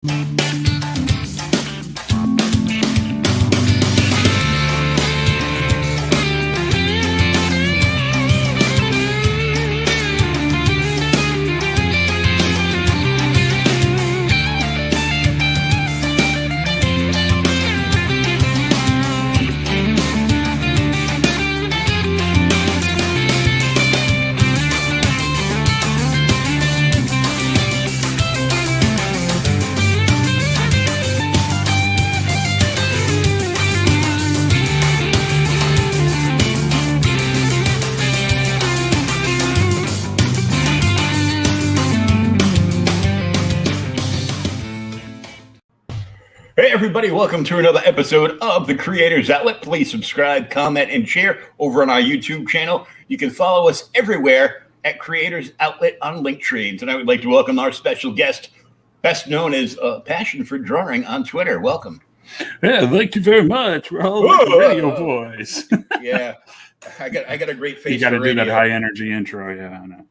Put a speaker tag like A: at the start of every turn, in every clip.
A: Hey everybody, welcome to another episode of The Creators Outlet. Please subscribe, comment, and share over on our YouTube channel. You can follow us everywhere at Creators Outlet on Linktree. And I would like to welcome our special guest, best known as Passion for Drawing on Twitter. Welcome.
B: Yeah, thank you very much. We're all like radio boys.
A: Yeah, I got a great face.
B: You got to do that high energy intro. Yeah, I know.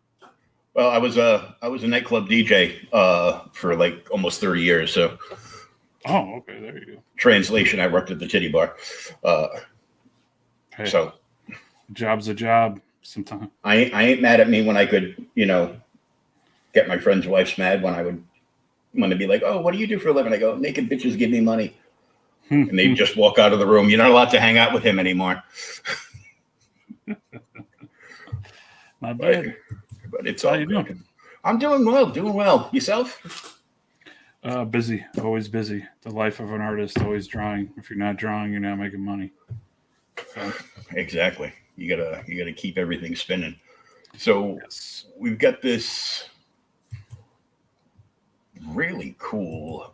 A: Well, I was a nightclub DJ for like almost 30 years. So.
B: Oh, okay. There you go.
A: Translation: I worked at the titty bar.
B: Hey,
A: so,
B: job's a job. Sometimes
A: I ain't mad at me when I could, get my friends' wives mad when I would want to be like, "Oh, what do you do for a living?" I go, "Naked bitches give me money," and they just walk out of the room. You're not allowed to hang out with him anymore.
B: Not bad.
A: But it's
B: all
A: all
B: you
A: good.
B: doing?
A: I'm doing well. Yourself?
B: Busy, always busy. The life of an artist, always drawing. If you're not drawing, you're not making money. So.
A: Exactly. You gotta keep everything spinning. So yes. We've got this really cool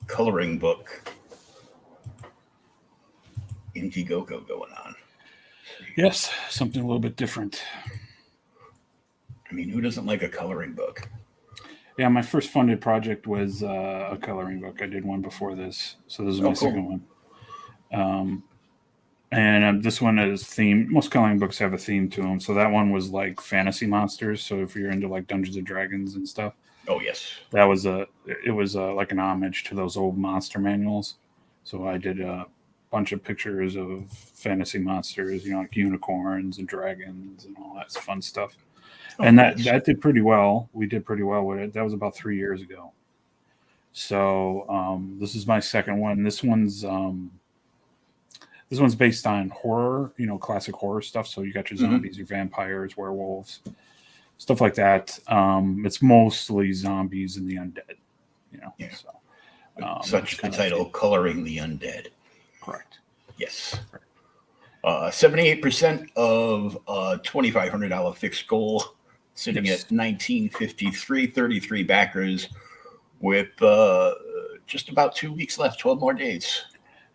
A: coloring book Indiegogo going on.
B: Yes, something a little bit different.
A: I mean, who doesn't like a coloring book?
B: Yeah, my first funded project was a coloring book. I did one before this, so this is my second one. And this one is themed. Most coloring books have a theme to them. So that one was like fantasy monsters. So if you're into like Dungeons and Dragons and stuff.
A: Oh yes.
B: That was like an homage to those old monster manuals. So I did a bunch of pictures of fantasy monsters, like unicorns and dragons and all that fun stuff. And that did pretty well. We did pretty well with it. That was about 3 years ago. So this is my second one. This one's based on horror, classic horror stuff. So you got your zombies, your vampires, werewolves, stuff like that. It's mostly zombies and the undead.
A: Yeah.
B: So,
A: such the title, Coloring the Undead.
B: Correct.
A: Yes. 78% of $2,500 fixed goal. Sitting at 1953, 33 backers with just about 2 weeks left, 12 more days.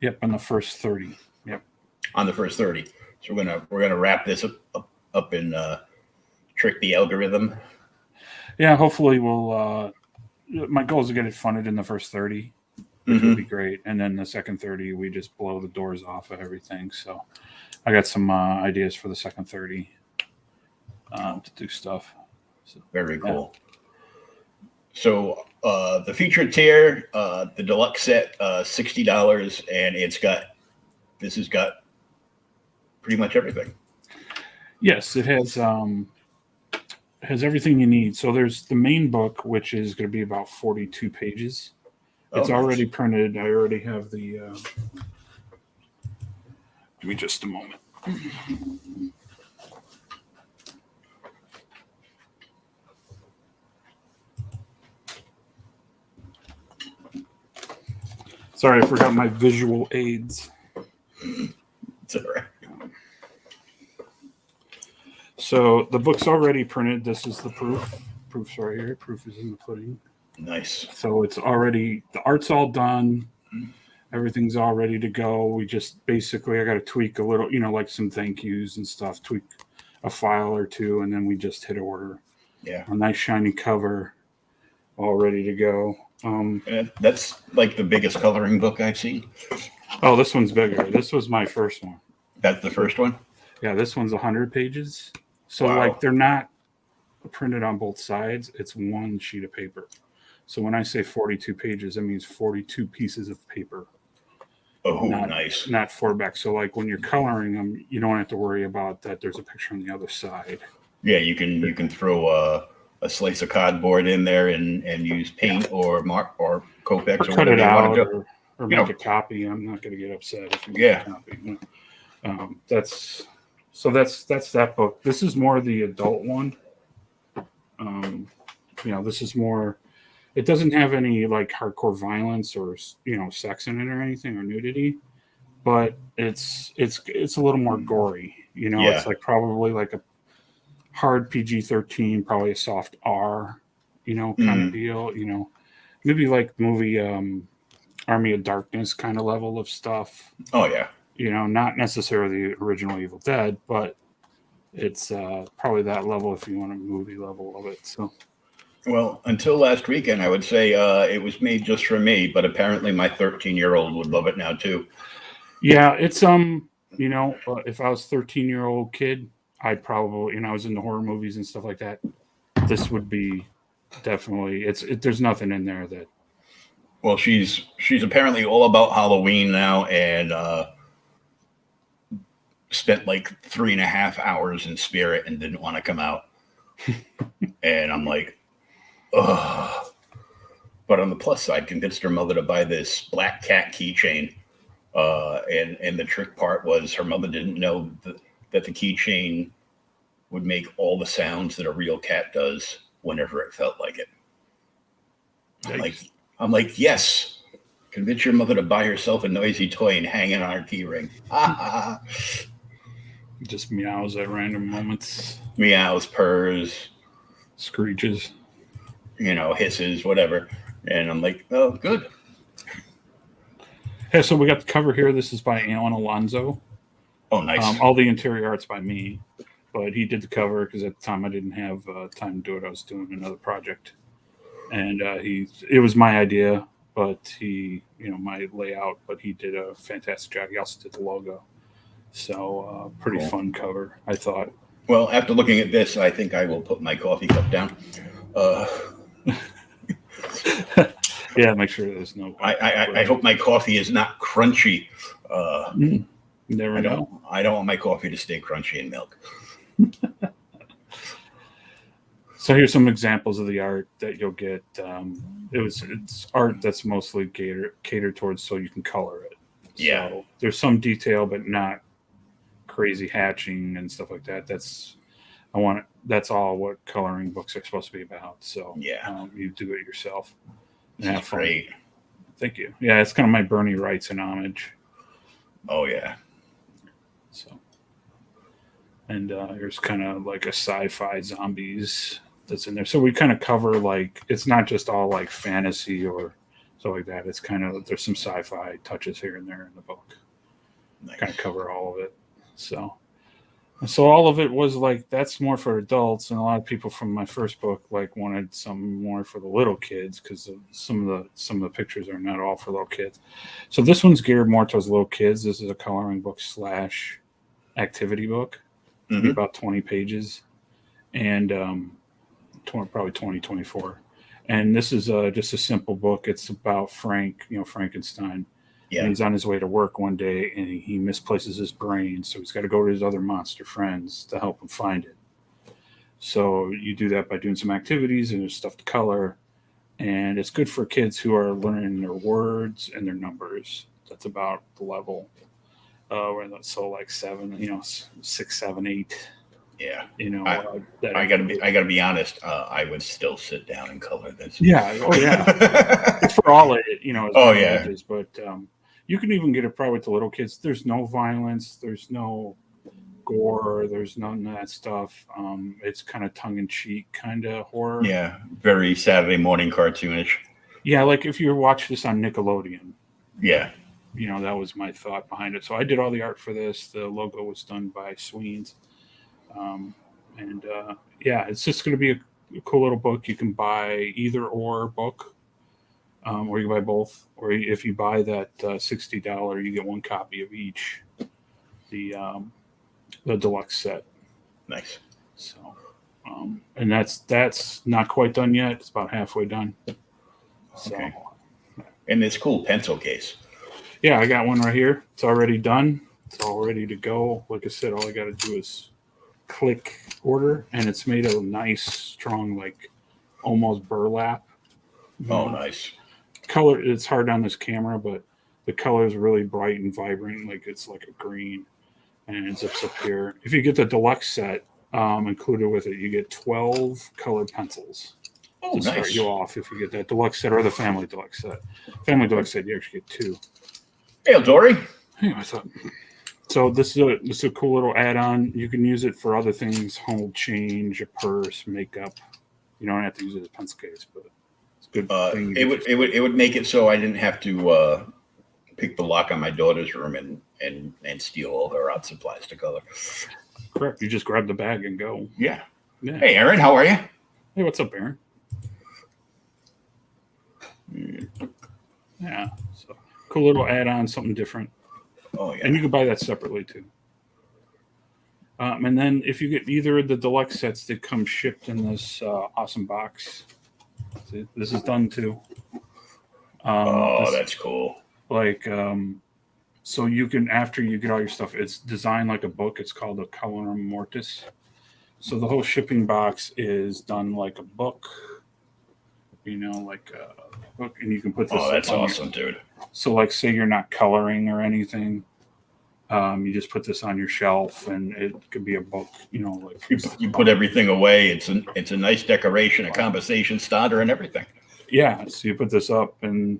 B: Yep, on the first 30. Yep.
A: On the first 30. So we're gonna wrap this up and trick the algorithm.
B: Yeah, hopefully we'll my goal is to get it funded in the first 30, which would be great. And then the second 30, we just blow the doors off of everything. So I got some ideas for the second 30. To do stuff. So,
A: very cool. Yeah. So the featured tier, the deluxe set, $60, and this has got pretty much everything.
B: Yes, it has everything you need. So there's the main book, which is going to be about 42 pages. It's already printed. I already have the. Give me just a moment. Sorry, I forgot my visual aids.
A: It's all right.
B: So the book's already printed. This is the proof. Proof's right here. Proof is in the pudding.
A: Nice.
B: So it's already, the art's all done. Everything's all ready to go. We just basically, I got to tweak a little, like some thank yous and stuff, tweak a file or two, and then we just hit order.
A: Yeah.
B: A nice shiny cover, all ready to go.
A: That's like the biggest coloring book I've seen.
B: Oh, this one's bigger. This was my first one.
A: That's the first one?
B: Yeah, this one's 100 pages. So like they're not printed on both sides. It's one sheet of paper. So when I say 42 pages, that means 42 pieces of paper.
A: Oh,
B: not,
A: nice.
B: Not 4 back. So like when you're coloring them, you don't have to worry about that. There's a picture on the other side.
A: Yeah, you can throw a slice of cardboard in there and use paint or mark or Copex or
B: cut
A: whatever
B: it
A: you want
B: out
A: to do.
B: or
A: You
B: make
A: know.
B: a copy. I'm not going to get upset if you make
A: Yeah.
B: a copy. That's that book. This is more the adult one. This is more. It doesn't have any like hardcore violence or sex in it or anything or nudity, but it's a little more gory.
A: Yeah.
B: It's like probably like a hard PG-13, probably a soft R, kind of deal. Maybe like movie Army of Darkness kind of level of stuff.
A: Oh yeah.
B: Not necessarily the original Evil Dead, but it's probably that level if you want a movie level of it. So.
A: Well, until last weekend, I would say it was made just for me, but apparently my 13-year-old would love it now too.
B: Yeah, it's if I was 13-year-old kid, I'd probably I was into horror movies and stuff like that. This would be definitely there's nothing in there that.
A: Well, she's apparently all about Halloween now, and spent like 3.5 hours in Spirit and didn't want to come out. And I'm like, ugh. But on the plus side, convinced her mother to buy this black cat keychain. And the trick part was her mother didn't know that the keychain would make all the sounds that a real cat does whenever it felt like it. I'm like, yes. Convince your mother to buy herself a noisy toy and hang it on her key ring.
B: Just meows at random moments.
A: Meows, purrs,
B: screeches,
A: hisses, whatever. And I'm like, oh, good.
B: Yeah, so we got the cover here. This is by Alan Alonso.
A: Oh, nice.
B: All the interior art's by me, but he did the cover because at the time I didn't have time to do it. I was doing another project, and it was my idea, but my layout. But he did a fantastic job. He also did the logo, so pretty cool. Fun cover, I thought.
A: Well, after looking at this, I think I will put my coffee cup down.
B: Yeah, make sure there's no.
A: I hope my coffee is not crunchy.
B: Never know.
A: I don't want my coffee to stay crunchy in milk.
B: So here's some examples of the art that you'll get. It's art that's mostly catered towards so you can color it.
A: Yeah.
B: So there's some detail, but not crazy hatching and stuff like that. That's all what coloring books are supposed to be about. So
A: yeah,
B: you do it yourself.
A: That's great.
B: Thank you. Yeah, it's kind of my Bernie Wrightson homage.
A: Oh yeah.
B: So, and there's kind of like a sci-fi zombies that's in there. So we kind of cover like it's not just all like fantasy or stuff like that. It's kind of there's some sci-fi touches here and there in the book.
A: Nice.
B: Kind of cover all of it. So all of it was like that's more for adults, and a lot of people from my first book like wanted some more for the little kids because some of the pictures are not all for little kids. So this one's geared more towards little kids. This is a coloring book / activity book, about 20 pages, and probably 24. And this is just a simple book. It's about Frank, Frankenstein.
A: Yeah.
B: And he's on his way to work one day and he misplaces his brain. So he's got to go to his other monster friends to help him find it. So you do that by doing some activities and there's stuff to color. And it's good for kids who are learning their words and their numbers. That's about the level. So like 7, 6, 7, 8.
A: Yeah.
B: I
A: gotta be honest. I would still sit down and color this.
B: Yeah. Oh yeah. It's for all ages, but you can even get it probably with the little kids. There's no violence. There's no gore. There's none of that stuff. It's kind of tongue-in-cheek kind of horror.
A: Yeah. Very Saturday morning cartoonish.
B: Yeah. Like if you watch this on Nickelodeon.
A: Yeah.
B: That was my thought behind it. So I did all the art for this. The logo was done by Sweens. It's just going to be a cool little book. You can buy either or book. Or you can buy both. Or if you buy that $60, you get one copy of each. The deluxe set.
A: Nice.
B: So, and that's not quite done yet. It's about halfway done. So,
A: Okay. And this cool pencil case.
B: yeah, I got one right here. It's already done. It's all ready to go. Like I said, all I got to do is click order, and it's made of nice, strong, like almost burlap.
A: Oh, nice.
B: Color. It's hard on this camera, but the color is really bright and vibrant. Like it's like a green, and it zips up here. If you get the deluxe set included with it, you get 12 colored pencils.
A: Oh,
B: To start you off if you get that deluxe set or the family deluxe set. Family deluxe set, you actually get 2.
A: Hey, Dory.
B: Anyway, so this is a cool little add-on. You can use it for other things: hold change, a purse, makeup. You don't have to use it as a pencil case, but it's a good thing.
A: It would make it so I didn't have to pick the lock on my daughter's room and steal all her art supplies to color.
B: Correct. You just grab the bag and go.
A: Yeah.
B: Yeah.
A: Hey, Aaron, how are you?
B: Hey, what's up, Aaron? Yeah. So cool little add-on, something different.
A: Oh yeah.
B: And you can buy that separately too. And then if you get either of the deluxe sets that come shipped in this awesome box, see, this is done too.
A: That's cool.
B: Like, so you can, after you get all your stuff, it's designed like a book. It's called a Colorum Mortis. So the whole shipping box is done like a book, like a book, and you can put this.
A: Oh, that's awesome, dude.
B: So, like, say you're not coloring or anything, you just put this on your shelf, and it could be a book. Like
A: you put everything away. It's a nice decoration, a conversation starter, and everything.
B: Yeah. So you put this up, and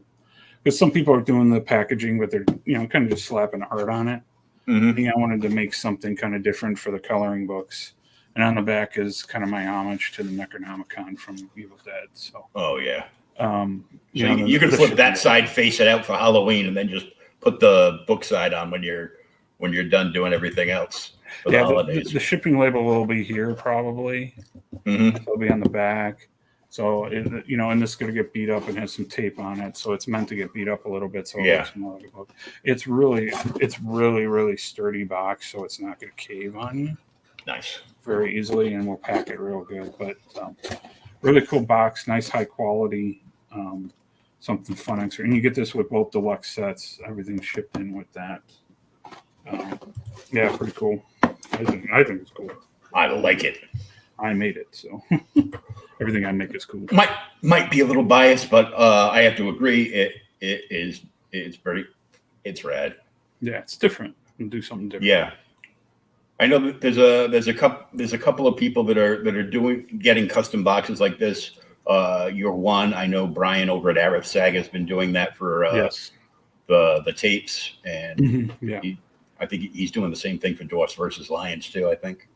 B: because some people are doing the packaging, but they're kind of just slapping art on it.
A: Mm-hmm.
B: I wanted to make something kind of different for the coloring books. And on the back is kind of my homage to the Necronomicon from Evil Dead. So,
A: oh yeah.
B: You
A: can flip that side, face it out for Halloween, and then just put the book side on when you're done doing everything else for the holidays.
B: The shipping label will be here probably.
A: Mm-hmm.
B: It'll be on the back. So and this is going to get beat up and has some tape on it. So it's meant to get beat up a little bit. So it looks more like a book. It's really, really sturdy box, so it's not going to cave on you.
A: Nice.
B: Very easily, and we'll pack it real good. But really cool box, nice high quality, something fun extra. And you get this with both deluxe sets. Everything's shipped in with that. Yeah, pretty cool. I think it's cool.
A: I like it.
B: I made it, so everything I make is cool.
A: Might be a little biased, but I have to agree. It's rad.
B: Yeah, it's different. And do something different.
A: Yeah. I know that there's a couple of people that are getting custom boxes like this. You're one. I know Brian over at Arif Sag has been doing that for the tapes, and I think he's doing the same thing for Dwarfs versus Lions too. I think.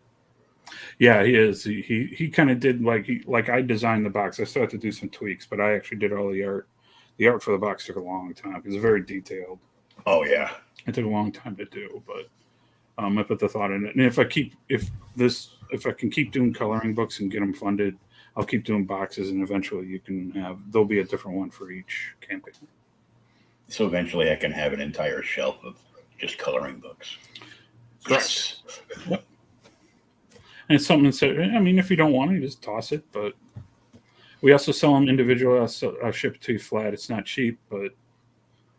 B: Yeah, he is. He kind of did like I designed the box. I still have to do some tweaks, but I actually did all the art. The art for the box took a long time because it's very detailed.
A: Oh yeah,
B: it took a long time to do, but. I put the thought in it, and if I can keep doing coloring books and get them funded, I'll keep doing boxes, and eventually there'll be a different one for each campaign.
A: So eventually, I can have an entire shelf of just coloring books.
B: Yes. Yep. And it's something that if you don't want it, just toss it. But we also sell them individually. I'll ship it to you flat. It's not cheap, but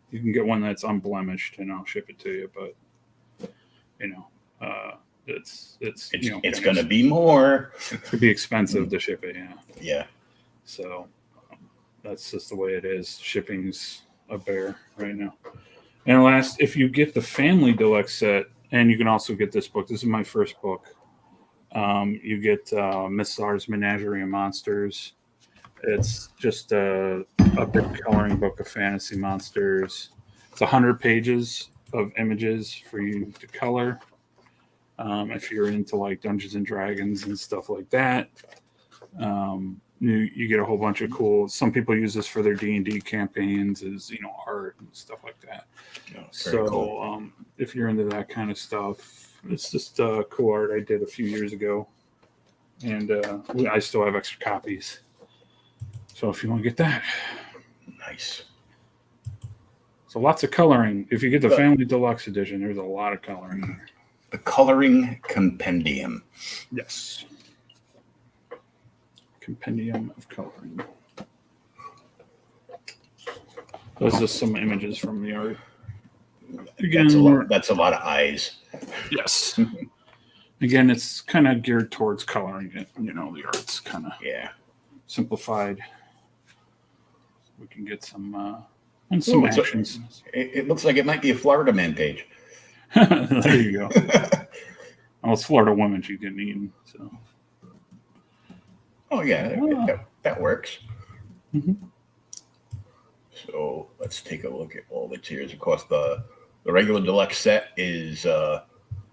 B: you can get one that's unblemished, and I'll ship it to you. But it's
A: going to be more.
B: It could be expensive to ship it.
A: Yeah.
B: So that's just the way it is. Shipping's a bear right now. And last, if you get the family deluxe set, and you can also get this book. This is my first book. You get Miss Czar's Menagerie of Monsters. It's just a big coloring book of fantasy monsters. It's 100 pages of images for you to color. If you're into like Dungeons and Dragons and stuff like that, you get a whole bunch of cool. Some people use this for their D&D campaigns as art and stuff like that. So cool. If you're into that kind of stuff, it's just cool art I did a few years ago, and I still have extra copies. So if you want to get that,
A: nice.
B: So lots of coloring. If you get the Family Deluxe Edition, there's a lot of coloring there.
A: The Coloring Compendium.
B: Yes. Compendium of Coloring. Those are some images from the art.
A: That's a lot of eyes.
B: Yes. Again, it's kind of geared towards coloring it. The art's kind of simplified. We can get some actions.
A: It looks like it might be a Florida Man page.
B: There you go. Well, it's Florida women she didn't eat. So.
A: Oh yeah, that works.
B: Mm-hmm.
A: So let's take a look at all the tiers. Of course, the regular deluxe set is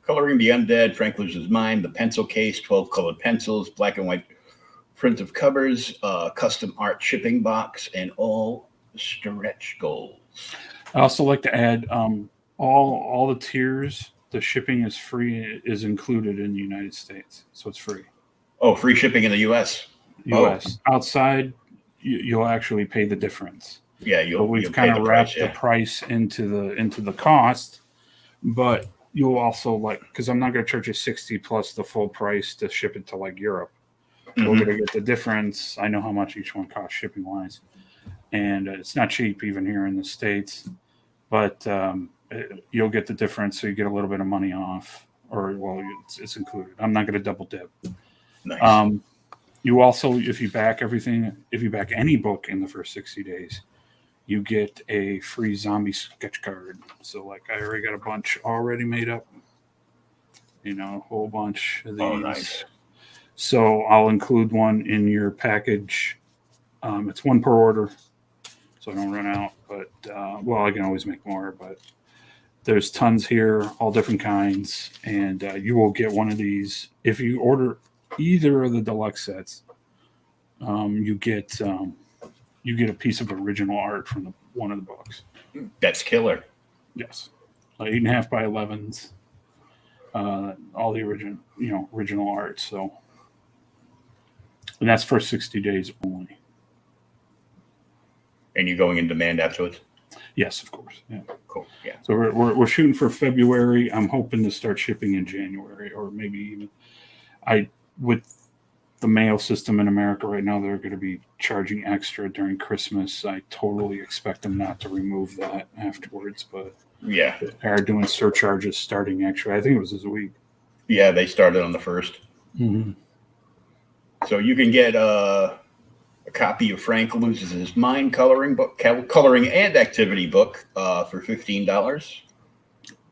A: Coloring the Undead, Frank Loses Mind, the pencil case, 12 colored pencils, black and white print of covers, custom art shipping box, and all stretch goals.
B: I also like to add all the tiers. The shipping is free, is included in the United States, so it's free.
A: Oh, free shipping in the U.S.
B: U.S. Outside, you'll actually pay the difference.
A: Yeah,
B: we've kind of wrapped the price into the cost, but you'll also because I'm not going to charge you $60 plus the full price to ship it to Europe. Mm-hmm. We're going to get the difference. I know how much each one costs shipping wise, and it's not cheap even here in the States, but you'll get the difference, so you get a little bit of money off, it's included. I'm not going to double dip.
A: Nice.
B: You also, if you back any book in the first 60 days, you get a free zombie sketch card. So I already got a bunch already made up, a whole bunch of these.
A: Oh, nice.
B: So I'll include one in your package. It's one per order, so I don't run out, but I can always make more, but there's tons here, all different kinds. And you will get one of these. If you order either of the deluxe sets, you get a piece of original art from one of the books.
A: That's killer.
B: Yes, 8.5 by 11s. All the original art. So, and that's for 60 days only.
A: And you're going in demand afterwards?
B: Yes, of course. Yeah.
A: Cool. Yeah.
B: So we're shooting for February. I'm hoping to start shipping in January, or maybe even with the mail system in America right now, they're going to be charging extra during Christmas. I totally expect them not to remove that afterwards, but
A: yeah,
B: they are doing surcharges starting actually. I think it was this week.
A: Yeah, they started on the 1st.
B: Mm-hmm.
A: So you can get a copy of Frank Loses His Mind coloring and activity book for $15.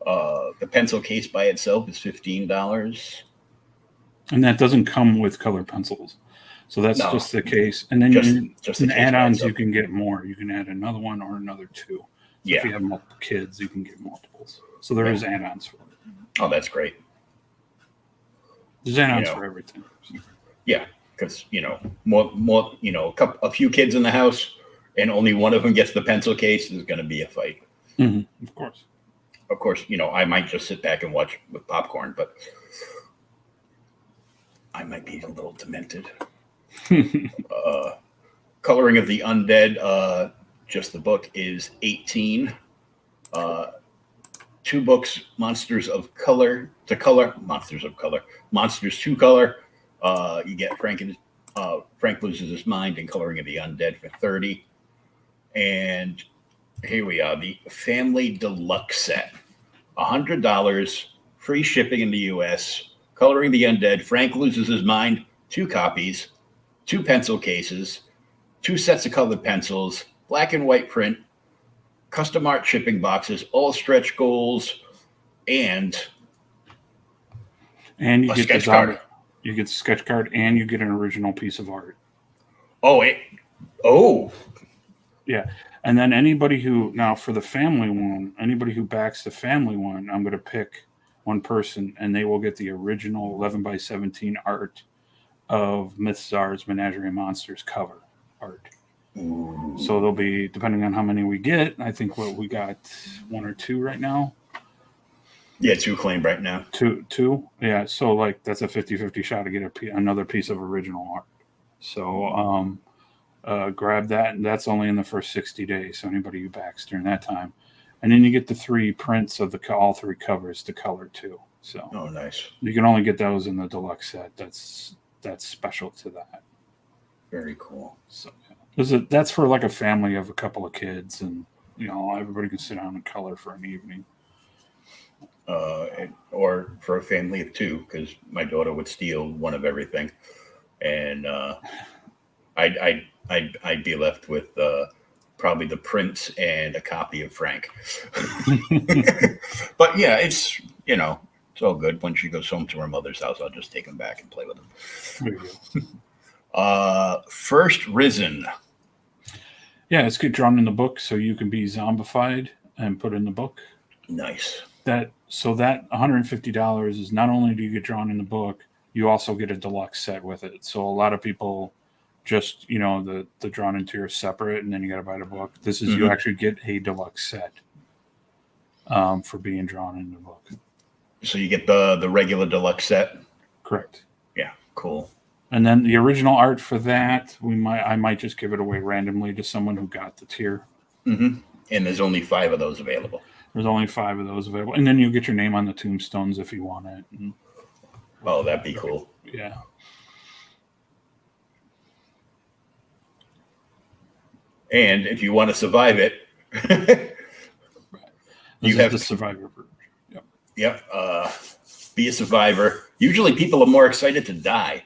A: The pencil case by itself is $15.
B: And that doesn't come with colored pencils. So that's just the case. And then in add-ons, you can get more. You can add another one or another two. So if you have multiple kids, you can get multiples. So there is add-ons for it.
A: Oh, that's great.
B: There's add-ons for everything.
A: Yeah, because, a few kids in the house and only one of them gets the pencil case is going to be a fight.
B: Mm-hmm. Of course.
A: Of course, I might just sit back and watch with popcorn, but I might be a little demented. Coloring of the Undead, just the book is $18. 2 books, Monsters to Color. You get Frank Loses His Mind and Coloring of the Undead for $30. And here we are, the Family Deluxe set, $100, free shipping in the U.S., Coloring the Undead, Frank Loses His Mind, 2 copies, 2 pencil cases, 2 sets of colored pencils, black and white print, custom art shipping boxes, all stretch goals, and
B: you get
A: sketch card.
B: You get the sketch card, and you get an original piece of art. Yeah. And then anybody for the family one, anybody who backs the family one, I'm going to pick one person, and they will get the original 11 by 17 art of Mythzar's Menagerie of Monsters cover art.
A: Ooh.
B: So there'll be, depending on how many we get, I think we got 1 or 2 right now.
A: Yeah, 2 claimed right now.
B: Two. Yeah, so that's a 50-50 shot to get another piece of original art. So grab that, and that's only in the first 60 days. So anybody who backs during that time. And then you get the 3 prints of all 3 covers to color too. So
A: nice.
B: You can only get those in the deluxe set. That's special to that.
A: Very cool.
B: So that's for a family of a couple of kids, and everybody can sit down and color for an evening.
A: Or for a family of two, because my daughter would steal one of everything, and I'd be left with probably the Prince and a copy of Frank. But yeah, it's it's all good. When she goes home to her mother's house, I'll just take him back and play with him.
B: There you go.
A: First Risen.
B: Yeah, it's get drawn in the book, so you can be zombified and put in the book.
A: Nice.
B: That $150 is not only do you get drawn in the book, you also get a deluxe set with it. So a lot of people just the drawn into are separate, and then you got to buy the book. This is you actually get a deluxe set for being drawn in the book.
A: So you get the regular deluxe set.
B: Correct.
A: Yeah, cool.
B: And then the original art for that, I might just give it away randomly to someone who got the tier.
A: Mm-hmm. And there's only 5 of those available.
B: There's only 5 of those available, and then you get your name on the tombstones if you want it. And,
A: oh, that'd be cool.
B: Yeah.
A: And if you want to survive it,
B: you have the survivor version. Yep.
A: Yep. Be a survivor. Usually, people are more excited to die.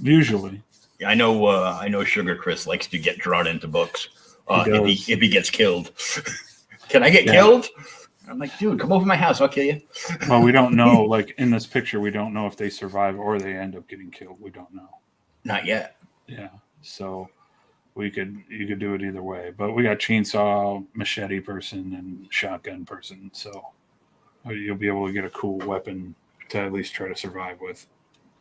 B: Usually.
A: I know. Sugar Chris likes to get drawn into books. If he gets killed, can I get killed? I'm like, dude, come over to my house. I'll kill you.
B: Well, we don't know. Like in this picture, we don't know if they survive or they end up getting killed. We don't know.
A: Not yet.
B: Yeah. So you could do it either way. But we got chainsaw, machete person, and shotgun person. So you'll be able to get a cool weapon to at least try to survive with.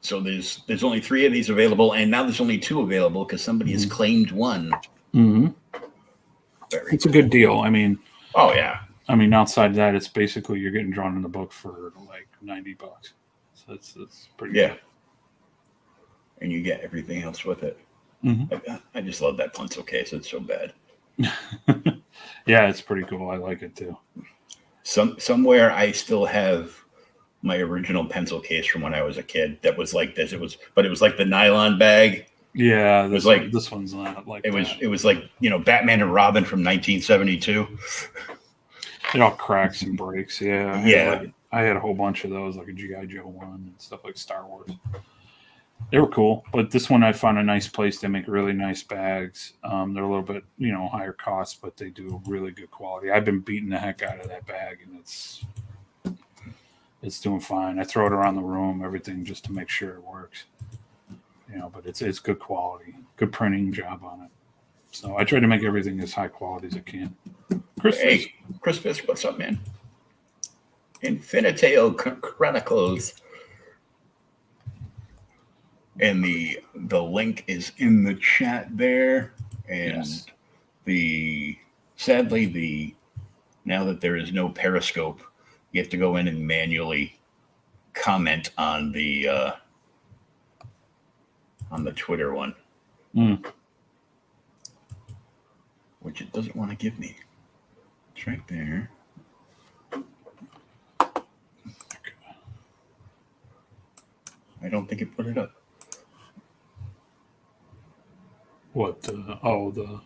A: So there's only 3 of these available, and now there's only 2 available because somebody has claimed one.
B: Mm-hmm. It's a good deal. I mean,
A: oh yeah.
B: I mean, outside that, it's basically you're getting drawn in the book for like $90. So it's pretty good.
A: And you get everything else with it.
B: Mm-hmm.
A: I just love that pencil case. It's so bad.
B: Yeah, it's pretty cool. I like it too.
A: Somewhere I still have my original pencil case from when I was a kid that was like this. It was like the nylon bag.
B: Yeah,
A: this
B: one's not like
A: it was. It was like Batman and Robin from 1972.
B: It all cracks and breaks. Yeah,
A: yeah.
B: I had a whole bunch of those, like a GI Joe one and stuff like Star Wars. They were cool, but this one I found a nice place. They make really nice bags. They're a little bit higher cost, but they do really good quality. I've been beating the heck out of that bag, and it's doing fine. I throw it around the room, everything, just to make sure it works. But it's good quality, good printing job on it. So I try to make everything as high quality as I can. Chris
A: Fisk, what's up, man? Infinitale Chronicles. And the link is in the chat there. And yes. Sadly, now that there is no Periscope, you have to go in and manually comment on the Twitter one. Which it doesn't want to give me. It's right there. I don't think it put it up.
B: What? The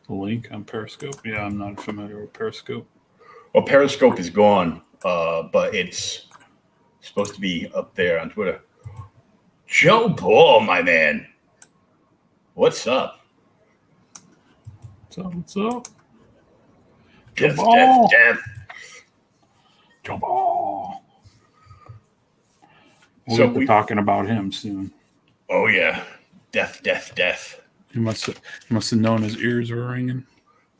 B: link on Periscope? Yeah, I'm not familiar with Periscope.
A: Well, Periscope is gone, but it's supposed to be up there on Twitter. Joe Paul, my man. What's up?
B: What's up?
A: Death.
B: Joe Paul. We'll be talking about him soon.
A: Oh, yeah. Death.
B: You must have known his ears were ringing.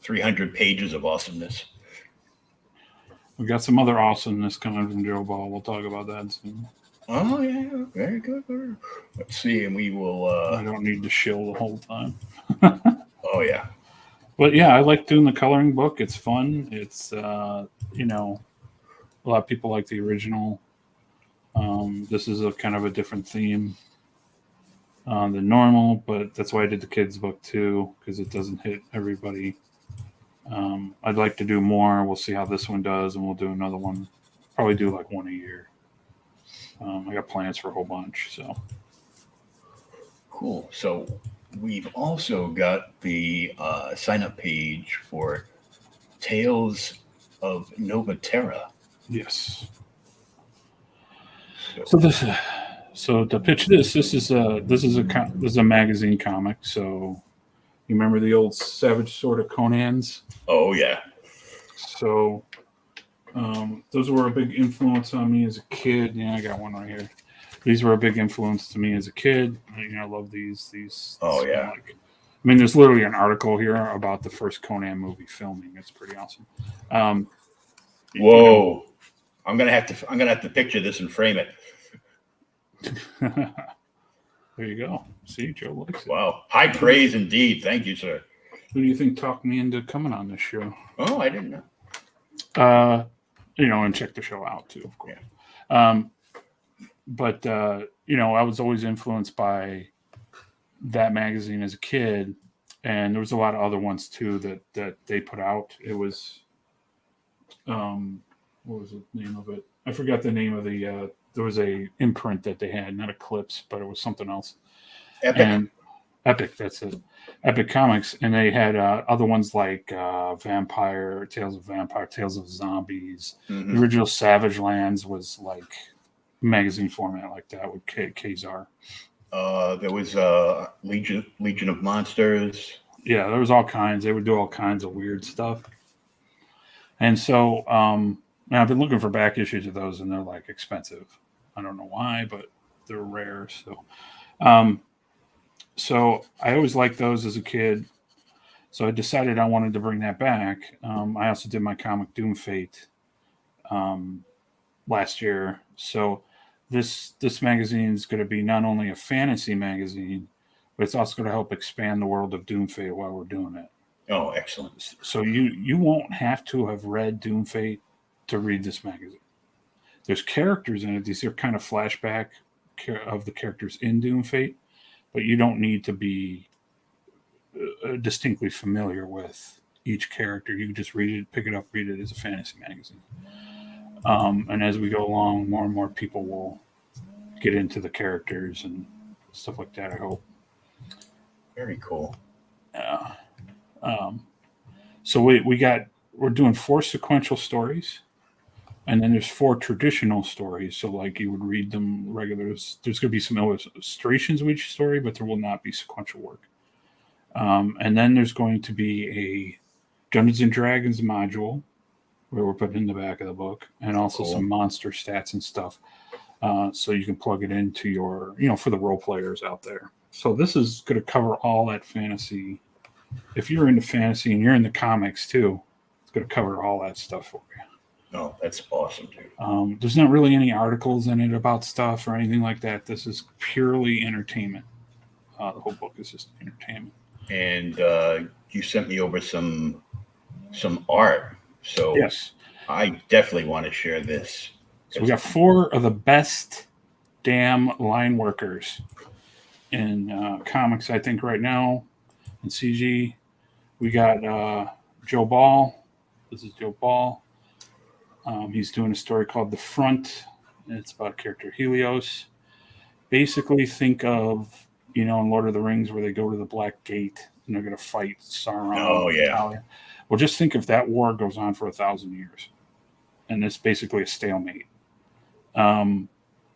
A: 300 pages of awesomeness.
B: We got some other awesomeness coming from Joe Ball. We'll talk about that soon.
A: Oh, yeah. Very good. Let's see. And we will...
B: I don't need to shill the whole time.
A: Oh, yeah.
B: But, yeah, I like doing the coloring book. It's fun. It's, a lot of people like the original. This is a kind of a different theme than normal, but that's why I did the kids book too, because it doesn't hit everybody. I'd like to do more. We'll see how this one does, and we'll do another one. Probably do like one a year. I got plans for a whole bunch. So
A: cool. So we've also got the sign-up page for Tales of Nova Terra.
B: Yes.
A: So,
B: So to pitch this is a magazine comic. So you remember the old Savage Sword of Conan's?
A: oh yeah,
B: So those were a big influence on me as a kid. Yeah, I got one right here. These were a big influence to me as a kid. I love these.
A: Oh, yeah.
B: I mean, there's literally an article here about the first Conan movie filming. It's pretty awesome.
A: Whoa! I'm gonna have to picture this and frame it.
B: There you go. See, Joe likes it.
A: Wow, high praise indeed. Thank you, sir.
B: Who do you think talked me into coming on this show?
A: Oh, I didn't know.
B: And check the show out too, of course. Yeah. But I was always influenced by that magazine as a kid, and there was a lot of other ones too that they put out. It was, what was the name of it? I forgot the name of the. There was a imprint that they had, not Eclipse, but it was something else. Epic, that's it. Epic Comics, and they had other ones like Vampire, Tales of Vampire, Tales of Zombies.
A: Mm-hmm.
B: The original Savage Lands was like magazine format like that with Kazar.
A: There was Legion of Monsters.
B: Yeah, there was all kinds. They would do all kinds of weird stuff. And so I've been looking for back issues of those, and they're like expensive. I don't know why, but they're rare. So I always liked those as a kid. So I decided I wanted to bring that back. I also did my comic Doom Fate last year. So this magazine is going to be not only a fantasy magazine, but it's also going to help expand the world of Doom Fate while we're doing it.
A: Oh, excellent.
B: So you won't have to have read Doom Fate to read this magazine. There's characters in it. These are kind of flashback of the characters in Doom Fate, but you don't need to be distinctly familiar with each character. You can just read it, pick it up, read it as a fantasy magazine. And as we go along, more and more people will get into the characters and stuff like that, I hope.
A: Very cool.
B: So we're doing 4 sequential stories, and then there's 4 traditional stories. So like you would read them regular. There's going to be some illustrations with each story, but there will not be sequential work. And then there's going to be a Dungeons and Dragons module where we're putting in the back of the book, and also some monster stats and stuff. So you can plug it into your, for the role players out there. So this is going to cover all that fantasy. If you're into fantasy and you're in the comics too, it's going to cover all that stuff for you.
A: Oh, that's awesome, dude.
B: There's not really any articles in it about stuff or anything like that. This is purely entertainment. The whole book is just entertainment.
A: And you sent me over some art. So
B: yes,
A: I definitely want to share this.
B: So we got 4 of the best damn line workers in comics, I think, right now. In CG, we got Joe Ball. This is Joe Ball. He's doing a story called The Front. It's about character Helios. Basically, think of, in Lord of the Rings where they go to the Black Gate and they're going to fight Sauron.
A: Oh, yeah.
B: Italia. Well, just think if that war goes on for 1,000 years. And it's basically a stalemate.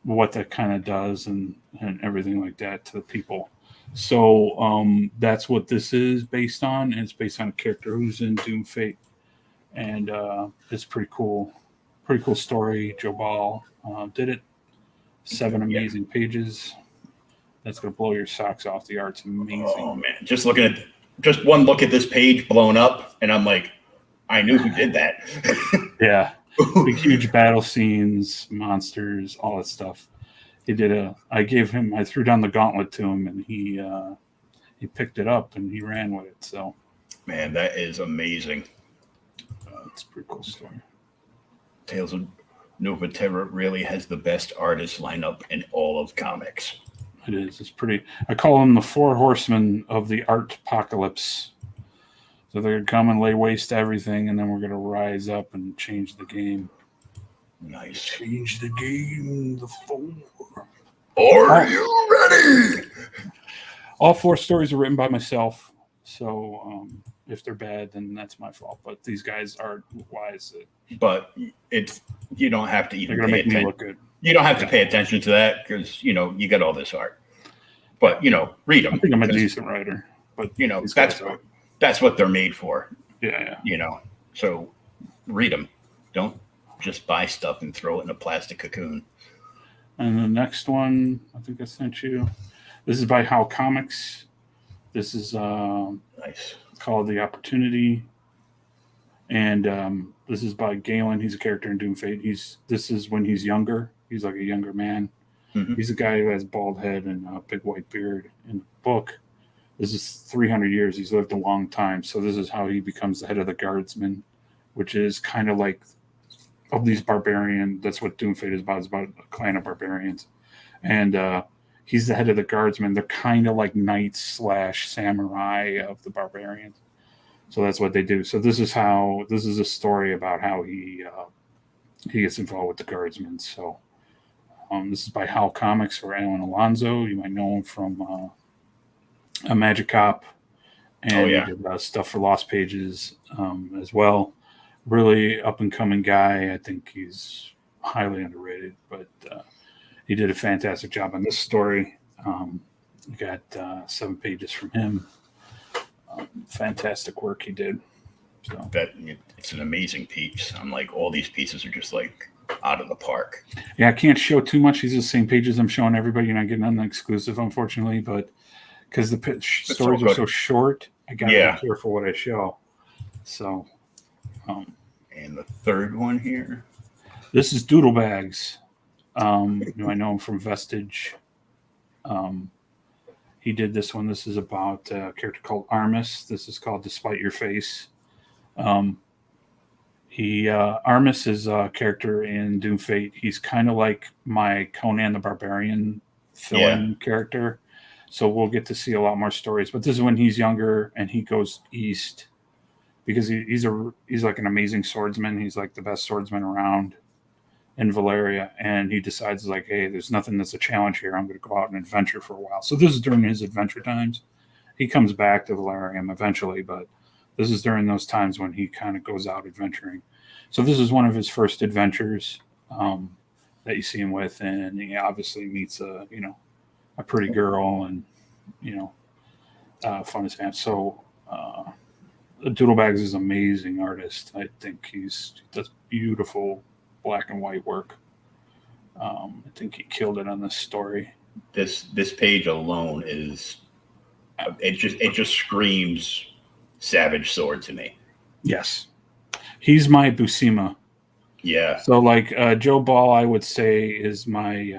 B: What that kind of does and everything like that to the people. So that's what this is based on. And it's based on a character who's in Doom Fate. And it's pretty cool. Pretty cool story. Joe Ball did it. 7 amazing pages. That's going to blow your socks off. The art's amazing.
A: Oh, man. Just one look at this page blown up, and I'm like, I knew who did that.
B: Yeah. Big, huge battle scenes, monsters, all that stuff. I threw down the gauntlet to him, and he picked it up and he ran with it. So,
A: man, that is amazing.
B: It's a pretty cool story.
A: Tales of Nova Terra really has the best artist lineup in all of comics.
B: It is. It's pretty. I call them the 4 horsemen of the art apocalypse. So they're going to come and lay waste to everything, and then we're going to rise up and change the game.
A: Nice.
B: Change the game, the 4.
A: Are you ready?
B: All 4 stories are written by myself. So if they're bad, then that's my fault. But these guys are wise.
A: But you don't have to
B: They're
A: even
B: going to
A: pay
B: make me
A: attention.
B: look good.
A: You don't have to pay attention to that because you got all this art. But read them.
B: I think I'm a decent writer. But
A: that's what they're made for.
B: Yeah.
A: So read them. Don't just buy stuff and throw it in a plastic cocoon.
B: And the next one, I think I sent you. This is by How Comics. This is
A: nice.
B: Called The Opportunity. And this is by Galen. He's a character in Doom Fate. This is when he's younger. He's like a younger man.
A: Mm-hmm.
B: He's a guy who has bald head and a big white beard. In the book, this is 300 years. He's lived a long time. So this is how he becomes the head of the Guardsmen, which is kind of like of these barbarian. That's what Doom Fate is about. It's about a clan of barbarians. And he's the head of the Guardsmen. They're kind of like knights / samurai of the barbarians. So that's what they do. So this is a story about how he gets involved with the Guardsmen. So this is by Hal Comics or Alan Alonso. You might know him from a Magic Cop, and he did stuff for Lost Pages as well. Really up and coming guy. I think he's highly underrated, but he did a fantastic job on this story. We got 7 pages from him. Fantastic work he did. So
A: it's an amazing piece. I'm like, all these pieces are just like out of the park.
B: Yeah, I can't show too much. These are the same pages I'm showing everybody. You're not getting an exclusive, unfortunately, but because the stories are so short, I got to be careful what I show. So,
A: and the third one here.
B: This is Doodle Bags. I know him from Vestige. He did this one. This is about a character called Armis. This is called Despite Your Face. Armis is a character in Doom Fate. He's kind of like my Conan the Barbarian fill-in character. So we'll get to see a lot more stories. But this is when he's younger and he goes east because he's like an amazing swordsman. He's like the best swordsman around in Valeria, and he decides like, hey, there's nothing that's a challenge here. I'm going to go out and adventure for a while. So this is during his adventure times. He comes back to Valerium eventually, but this is during those times when he kind of goes out adventuring. So this is one of his first adventures that you see him with, and he obviously meets a pretty girl, and fun as that. So Doodlebags is an amazing artist. I think he does beautiful black and white work. I think he killed it on this story.
A: This page alone is it just screams Savage Sword to me.
B: Yes, he's my Buscema.
A: Yeah.
B: So like Joe Ball, I would say is my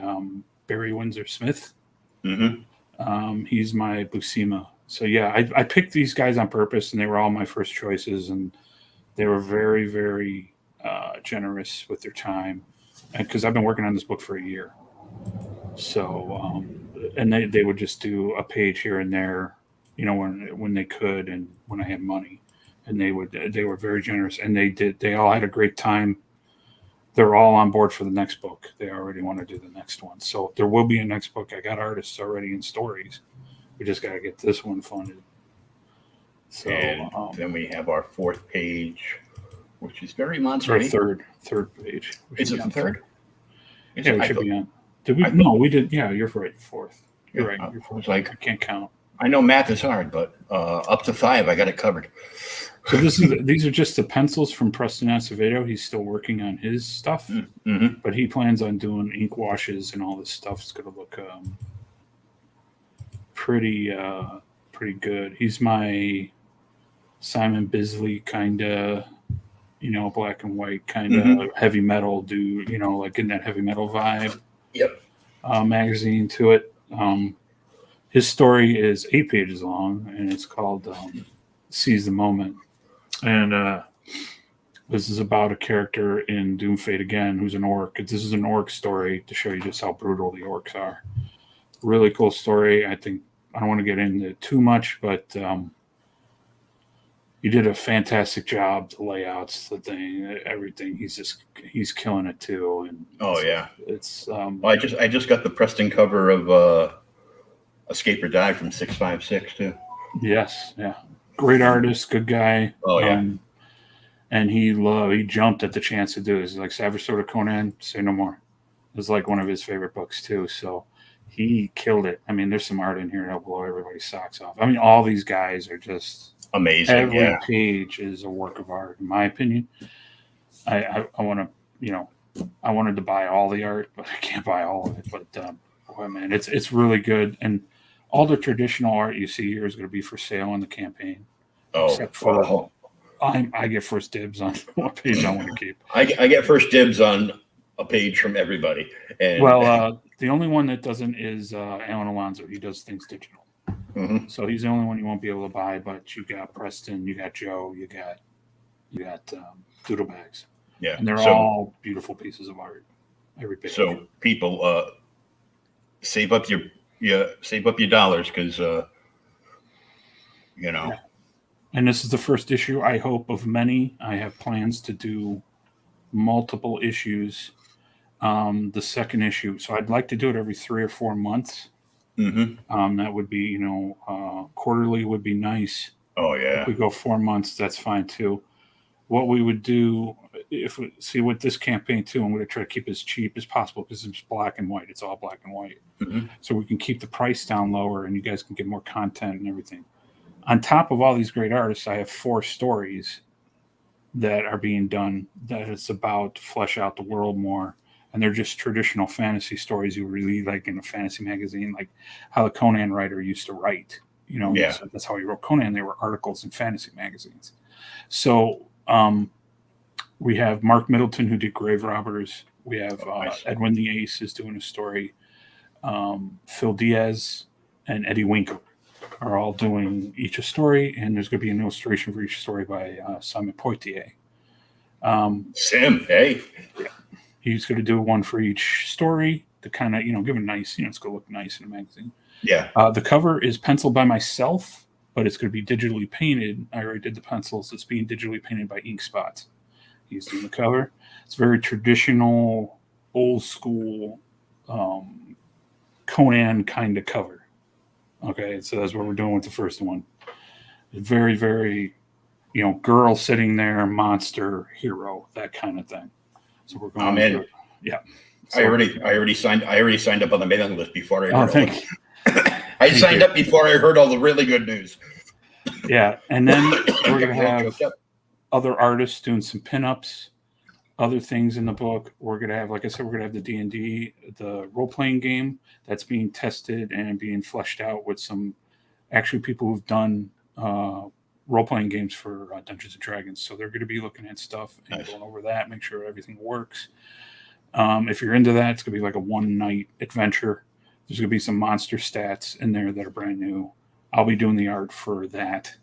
B: Barry Windsor Smith.
A: Mm-hmm.
B: He's my Buscema. So yeah, I picked these guys on purpose, and they were all my first choices, and they were very, very generous with their time, because I've been working on this book for a year. So and they would just do a page here and there, when they could and when I had money, and they were very generous, and they all had a great time. They're all on board for the next book. They already want to do the next one. So there will be a next book. I got artists already in stories. We just got to get this one funded. So
A: and then we have our 4th page, which is very monster.
B: Our third page.
A: Is it the third?
B: Yeah, we should be on. Did we? No, we did. Yeah, you're right. 4th. You're right. You're 4th.
A: Like,
B: I can't count.
A: I know math is hard, but up to 5, I got it covered.
B: So these are just the pencils from Preston Acevedo. He's still working on his stuff,
A: mm-hmm.
B: but he plans on doing ink washes and all this stuff. It's going to look pretty good. He's my Simon Bisley kind of, black and white kind of heavy metal dude, like in that heavy metal vibe.
A: Yep.
B: Magazine to it. His story is 8 pages long, and it's called Seize the Moment. And this is about a character in Doom Fate again who's an orc. This is an orc story to show you just how brutal the orcs are. Really cool story. I think I don't want to get into too much, but you did a fantastic job. The layouts, the thing, everything. He's killing it too. And
A: it's
B: it's.
A: I just got the Preston cover of Escape or Die from 656 too.
B: Yes, yeah, great artist, good guy.
A: Oh yeah.
B: And he jumped at the chance to do this. He's like, Savage Sword of Conan, say no more. It was like one of his favorite books too. So he killed it. I mean, there's some art in here that'll blow everybody's socks off. I mean, all these guys are just
A: Amazing.
B: every page is a work of art, in my opinion. I want to, I wanted to buy all the art, but I can't buy all of it. But boy, man, it's really good. And all the traditional art you see here is going to be for sale on the campaign. Except for I get first dibs on what page I want to keep.
A: I get first dibs on a page from everybody. And
B: the only one that doesn't is Alan Alonso. He does things digital.
A: Mm-hmm.
B: So he's the only one you won't be able to buy. But you got Preston, you got Joe, you got Doodle Bags.
A: Yeah,
B: and they're all beautiful pieces of art. Every page.
A: So people save up your dollars because
B: Yeah. And this is the first issue, I hope, of many. I have plans to do multiple issues. The second issue, so I'd like to do it every 3 or 4 months.
A: Mm-hmm.
B: That would be, quarterly would be nice.
A: Oh yeah.
B: If we go 4 months, that's fine too. What we would do, with this campaign too, I'm going to try to keep it as cheap as possible because it's black and white. It's all black and white.
A: Mm-hmm.
B: So we can keep the price down lower and you guys can get more content and everything. On top of all these great artists, I have 4 stories that are being done that it's about to flesh out the world more. And they're just traditional fantasy stories you really like in a fantasy magazine, like how the Conan writer used to write.
A: Yeah.
B: That's how he wrote Conan. They were articles in fantasy magazines. So we have Mark Middleton, who did Grave Robbers. We have
A: nice.
B: Edwin the Ace is doing a story. Phil Diaz and Eddie Winkler are all doing each a story, and there's going to be an illustration for each story by Simon Poitier.
A: Sim, hey.
B: Yeah. He's going to do one for each story to kind of, give a nice, it's going to look nice in a magazine.
A: Yeah.
B: The cover is penciled by myself, but it's going to be digitally painted. I already did the pencils. It's being digitally painted by Ink Spots. He's doing the cover. It's very traditional, old school Conan kind of cover. Okay, so that's what we're doing with the first one. Very, very, girl sitting there, monster, hero, that kind of thing. So we're going.
A: In.
B: Yeah.
A: So, I already signed up on the mailing list before I heard
B: thank you.
A: I signed up before I heard all the really good news.
B: Yeah, and then we're gonna have other artists doing some pinups, other things in the book. We're gonna have, like I said, we're gonna have the D&D, the role-playing game that's being tested and being fleshed out with some actually people who've done role-playing games for Dungeons and Dragons. So they're going to be looking at stuff and going over that, make sure everything works. If you're into that, it's going to be like a one-night adventure. There's going to be some monster stats in there that are brand new. I'll be doing the art for that.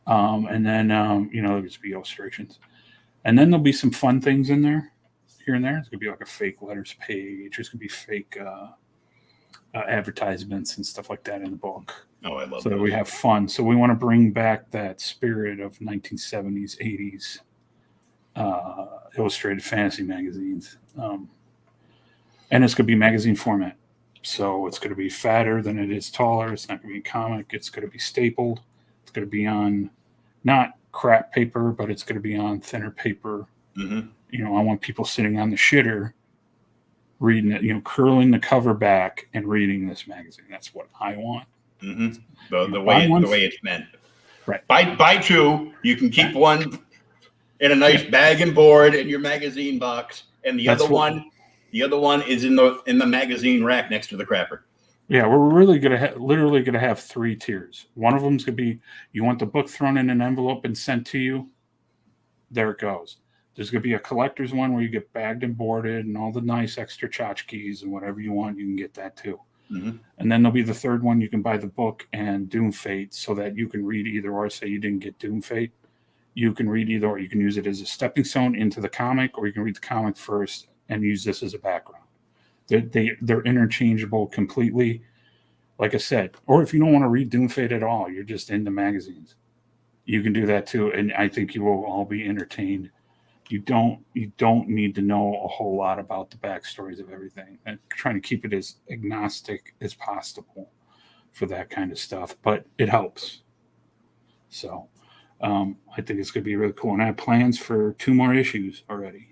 B: And then, there'll just be illustrations. And then there'll be some fun things in there, here and there. It's going to be like a fake letters page. There's going to be fake advertisements and stuff like that in the book.
A: Oh, I love
B: so that we have fun. So we want to bring back that spirit of 1970s, 80s illustrated fantasy magazines. And it's going to be magazine format. So it's going to be fatter than it is taller. It's not going to be a comic. It's going to be stapled. It's going to be on not crap paper, but it's going to be on thinner paper.
A: Mm-hmm.
B: I want people sitting on the shitter reading it, curling the cover back and reading this magazine. That's what I want.
A: Mm-hmm. The way it's meant.
B: Right.
A: Buy 2. You can keep one in a nice bag and board in your magazine box, and the other one is in the magazine rack next to the crapper.
B: Yeah, we're really literally gonna have 3 tiers. One of them's gonna be you want the book thrown in an envelope and sent to you. There it goes. There's gonna be a collector's one where you get bagged and boarded and all the nice extra tchotchkes and whatever you want. You can get that too.
A: Mm-hmm.
B: And then there'll be the third one. You can buy the book and Doom Fate so that you can read either or. Say you didn't get Doom Fate, you can read either or. You can use it as a stepping stone into the comic, or you can read the comic first and use this as a background. They're interchangeable completely. Like I said, or if you don't want to read Doom Fate at all, you're just into magazines, you can do that too. And I think you will all be entertained. You don't need to know a whole lot about the backstories of everything. And trying to keep it as agnostic as possible for that kind of stuff, but it helps. So I think it's going to be really cool. And I have plans for 2 more issues already.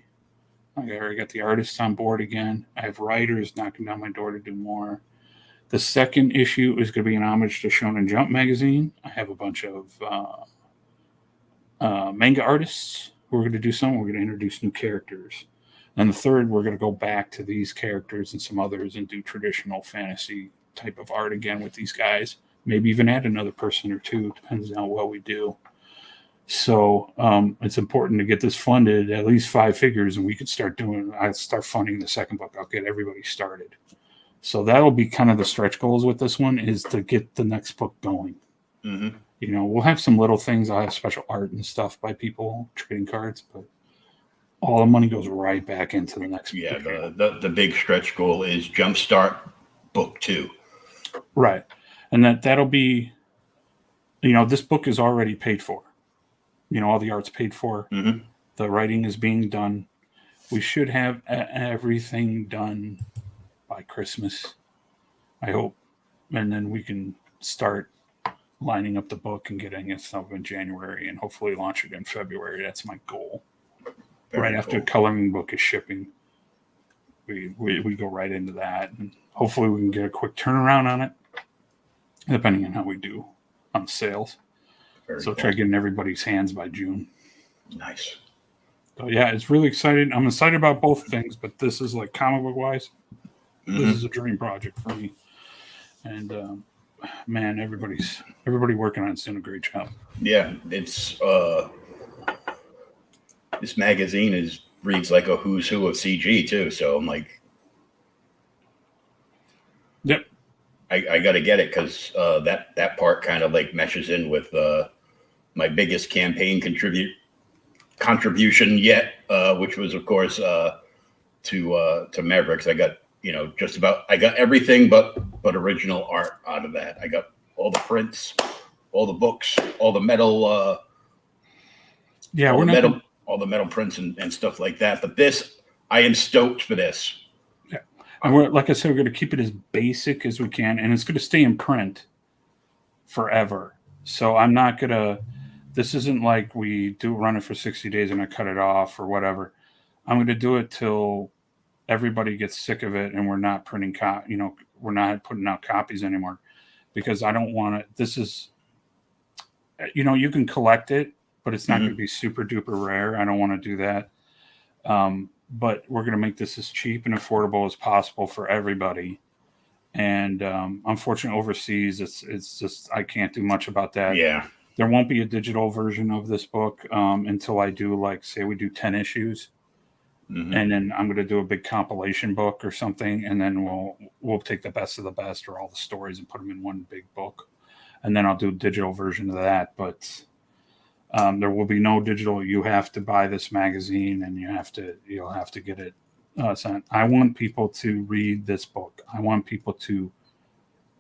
B: I already got the artists on board again. I have writers knocking down my door to do more. The second issue is going to be an homage to Shonen Jump magazine. I have a bunch of manga artists who are going to do something. We're going to introduce new characters. And the third, we're going to go back to these characters and some others and do traditional fantasy type of art again with these guys. Maybe even add another person or two, depends on how well we do. So it's important to get this funded at least 5 figures, and we could I'll start funding the second book. I'll get everybody started. So that'll be kind of the stretch goals with this one, is to get the next book going.
A: Mm-hmm.
B: You know, we'll have some little things. I'll have special art and stuff by people, trading cards, but all the money goes right back into the next book.
A: Yeah, the big stretch goal is Jumpstart Book 2.
B: Right. And that'll be, you know, this book is already paid for. You know, all the art's paid for.
A: Mm-hmm.
B: The writing is being done. We should have everything done by Christmas, I hope. And then we can start lining up the book and getting it stuff in January and hopefully launch it in February. That's my goal. Right after the coloring book is shipping, we go right into that. And hopefully we can get a quick turnaround on it, depending on how we do on sales. So try getting everybody's hands by June.
A: Nice.
B: So yeah, it's really exciting. I'm excited about both things, but this is like comic book wise.
A: Mm-hmm.
B: This is a dream project for me. And man, everybody working on it's doing a great job.
A: Yeah, it's this magazine reads like a who's who of CG too. So I'm like,
B: yep,
A: I got to get it because that part kind of like meshes in with my biggest campaign contribution yet, which was of course to Mavericks. I got I got everything but original art out of that. I got all the prints, all the books, all the metal. All the metal prints and stuff like that. But this, I am stoked for this.
B: Yeah, and we're, like I said, we're going to keep it as basic as we can, and it's going to stay in print forever. So I'm not going to. This isn't like we do run it for 60 days and I cut it off or whatever. I'm going to do it till everybody gets sick of it and we're not printing we're not putting out copies anymore, because I don't want it. This is, you can collect it, but it's not going to be super duper rare. I don't want to do that. But we're going to make this as cheap and affordable as possible for everybody. And unfortunately, overseas, it's just, I can't do much about that.
A: Yeah.
B: There won't be a digital version of this book until I do, like, say we do 10 issues. Mm-hmm. And then I'm going to do a big compilation book or something. And then we'll take the best of the best or all the stories and put them in one big book. And then I'll do a digital version of that. But there will be no digital. You have to buy this magazine and you'll have to get it sent. I want people to read this book. I want people to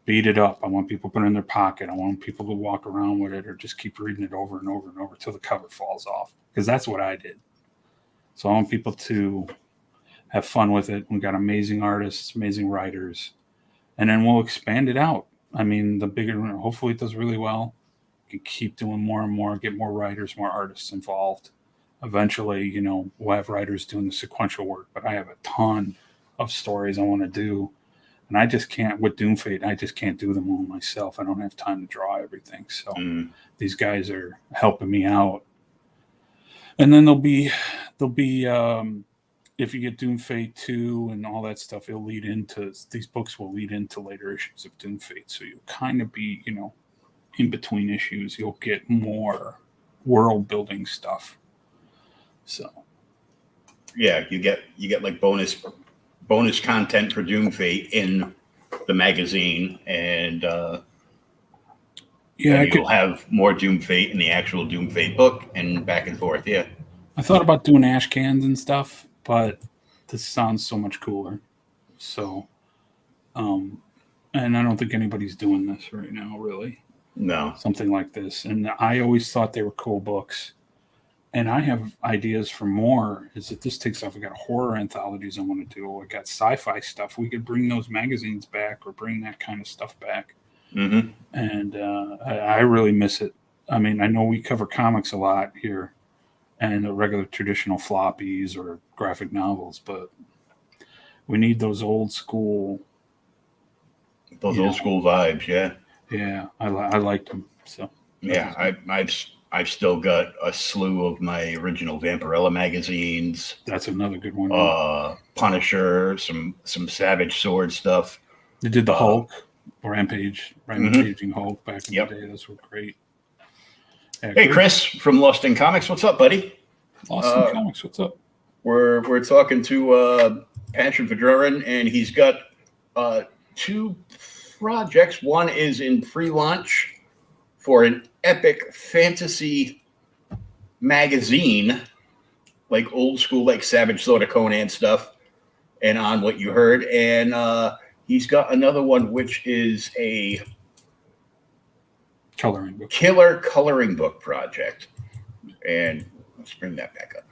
B: beat it up. I want people to put it in their pocket. I want people to walk around with it or just keep reading it over and over and over till the cover falls off, because that's what I did. So I want people to have fun with it. We've got amazing artists, amazing writers, and then we'll expand it out. I mean, hopefully it does really well. We can keep doing more and more, get more writers, more artists involved. Eventually, we'll have writers doing the sequential work, but I have a ton of stories I want to do. And I just can't, with Doomfate, I just can't do them all myself. I don't have time to draw everything. So these guys are helping me out. And then there'll be if you get Doomfate 2 and all that stuff, these books will lead into later issues of Doomfate. So you'll kind of be, in between issues, you'll get more world building stuff. So
A: yeah, you get like bonus content for Doomfate in the magazine, and you'll have more Doomfate in the actual Doomfate book, and back and forth. Yeah,
B: I thought about doing ash cans and stuff, but this sounds so much cooler. So, and I don't think anybody's doing this right now, really.
A: No,
B: something like this. And I always thought they were cool books. And I have ideas for more. Is that this takes off? I got horror anthologies I want to do. I got sci-fi stuff. We could bring those magazines back or bring that kind of stuff back.
A: Mm-hmm.
B: and I really miss it. I mean, I know we cover comics a lot here, and the regular traditional floppies or graphic novels, but we need those old school.
A: Those
B: You
A: old
B: know,
A: school vibes, yeah.
B: yeah, I liked them. So
A: Yeah, I've still got a slew of my original Vampirella magazines,
B: that's another good one. Yeah.
A: Punisher, some Savage Sword stuff.
B: They did the
A: Uh,
B: Hulk,
A: mhm.
B: rampaging Hulk back in
A: Yep.
B: the day. Those were great. Yeah,
A: Hey,
B: great.
A: Chris from Lost in Comics, what's up, buddy?
B: Austin Comics, what's up?
A: We're talking to Passion Fedrorin, and he's got two projects. One is in pre-launch for an epic fantasy magazine, like old school, like Savage Sword of Conan stuff, and On What You Heard. And he's got another one, which is a
B: Coloring book.
A: killer coloring book project. And let's bring that back up.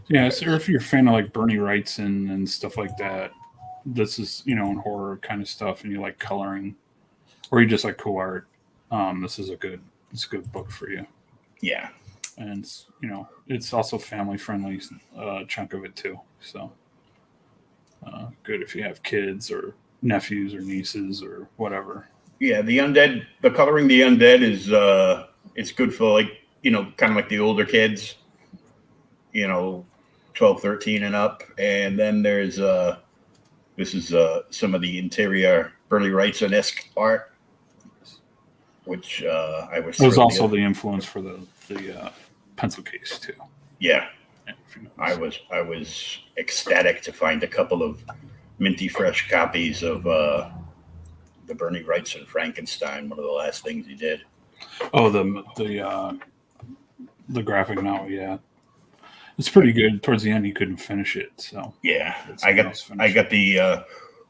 B: Yeah, so if you're a fan of like Bernie Wrightson and stuff like that, this is, you know, in horror kind of stuff, and you like coloring, or you just like cool art. This is a good book for you.
A: Yeah,
B: and it's, you know, it's also family friendly chunk of it too. So good if you have kids or nephews or nieces or whatever.
A: yeah. The coloring the undead is it's good for, like, you know, kind of like the older kids, you know, 12, 13 and up. And then there's this is some of the interior Burley Wrightson-esque art, which I was.
B: It was also the influence for the pencil case too.
A: Yeah,
B: Yeah, if you know.
A: I was ecstatic to find a couple of minty fresh copies of the Bernie Wrightson Frankenstein. One of the last things he did.
B: Oh, the graphic novel, yeah. It's pretty good. Towards the end, he couldn't finish it, so
A: Yeah,
B: It's
A: I
B: nice
A: got the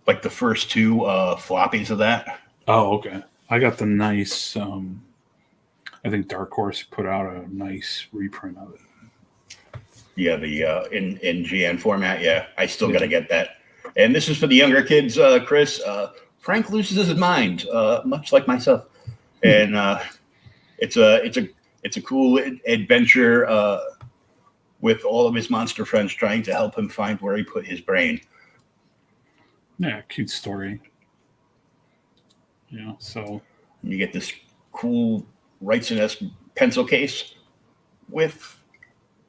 A: like the first two floppies of that.
B: Oh, okay. I got the nice. I think Dark Horse put out a nice reprint of it.
A: Yeah, the in GN format. Yeah, I still
B: Yeah.
A: got to get that. And this is for the younger kids, Chris. Frank loses his mind, much like myself, and it's a cool adventure with all of his monster friends trying to help him find where he put his brain.
B: Yeah, cute story. So
A: You get this cool Wrightson-esque pencil case with,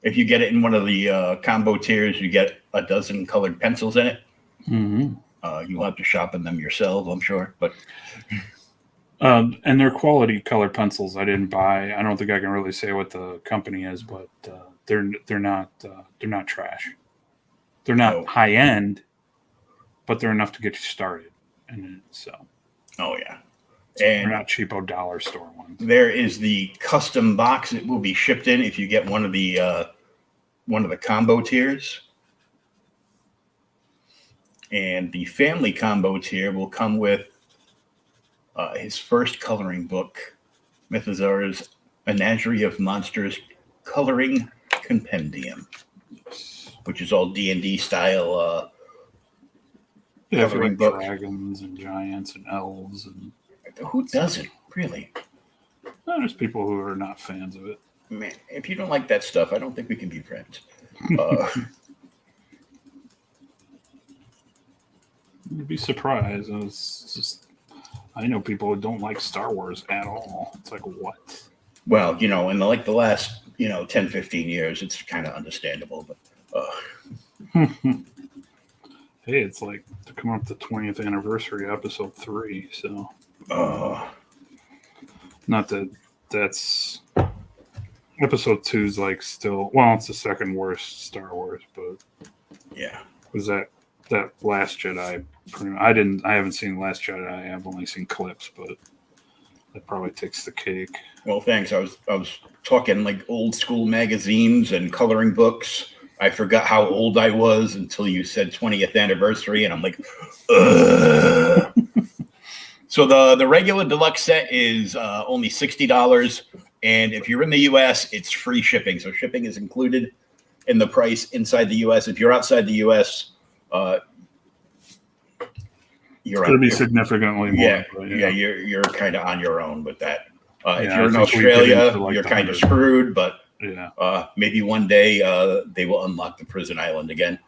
A: if you get it in one of the combo tiers, you get a dozen colored pencils in it.
B: mhm.
A: You'll have to shop in them yourself, I'm sure. But
B: And they're quality colored pencils. I didn't buy. I don't think I can really say what the company is, but they're not trash. They're not
A: No.
B: high end, but they're enough to get you started. And so
A: oh yeah,
B: they're
A: and
B: not cheapo dollar store ones.
A: there is the custom box that will be shipped in if you get one of the combo tiers. And the family combo tier will come with his first coloring book, Mythosaur's Menagerie of Monsters Coloring Compendium, which is all D&D style
B: Yeah, if you
A: coloring
B: like
A: book.
B: dragons and giants and elves, and
A: Who doesn't, really?
B: there's people who are not fans of it.
A: Man, if you don't like that stuff, I don't think we can be friends. Uh,
B: You'd be surprised. I know people who don't like Star Wars at all. It's like, what?
A: well, you know, in the last, 10, 15 years, it's kind of understandable. But
B: Hey, it's like to come up the 20th anniversary, episode 3. So, not that's episode 2 is like still. Well, it's the second worst Star Wars, but
A: yeah.
B: was that Last Jedi? I haven't seen Last Jedi. I've only seen clips, but that probably takes the cake.
A: Well, thanks. I was talking like old school magazines and coloring books. I forgot how old I was until you said 20th anniversary, and I'm like, ugh. So the regular deluxe set is only $60, and if you're in the U.S., it's free shipping. So shipping is included in the price inside the U.S. If you're outside the U.S., you're
B: going to be significantly more.
A: Yeah,
B: but,
A: yeah, you're kind of on your own with that. If
B: Yeah,
A: you're
B: I
A: in
B: think we get
A: Australia,
B: into, like,
A: you're
B: the
A: kind of
B: 100.
A: screwed. But
B: yeah.
A: maybe one day they will unlock the prison island again.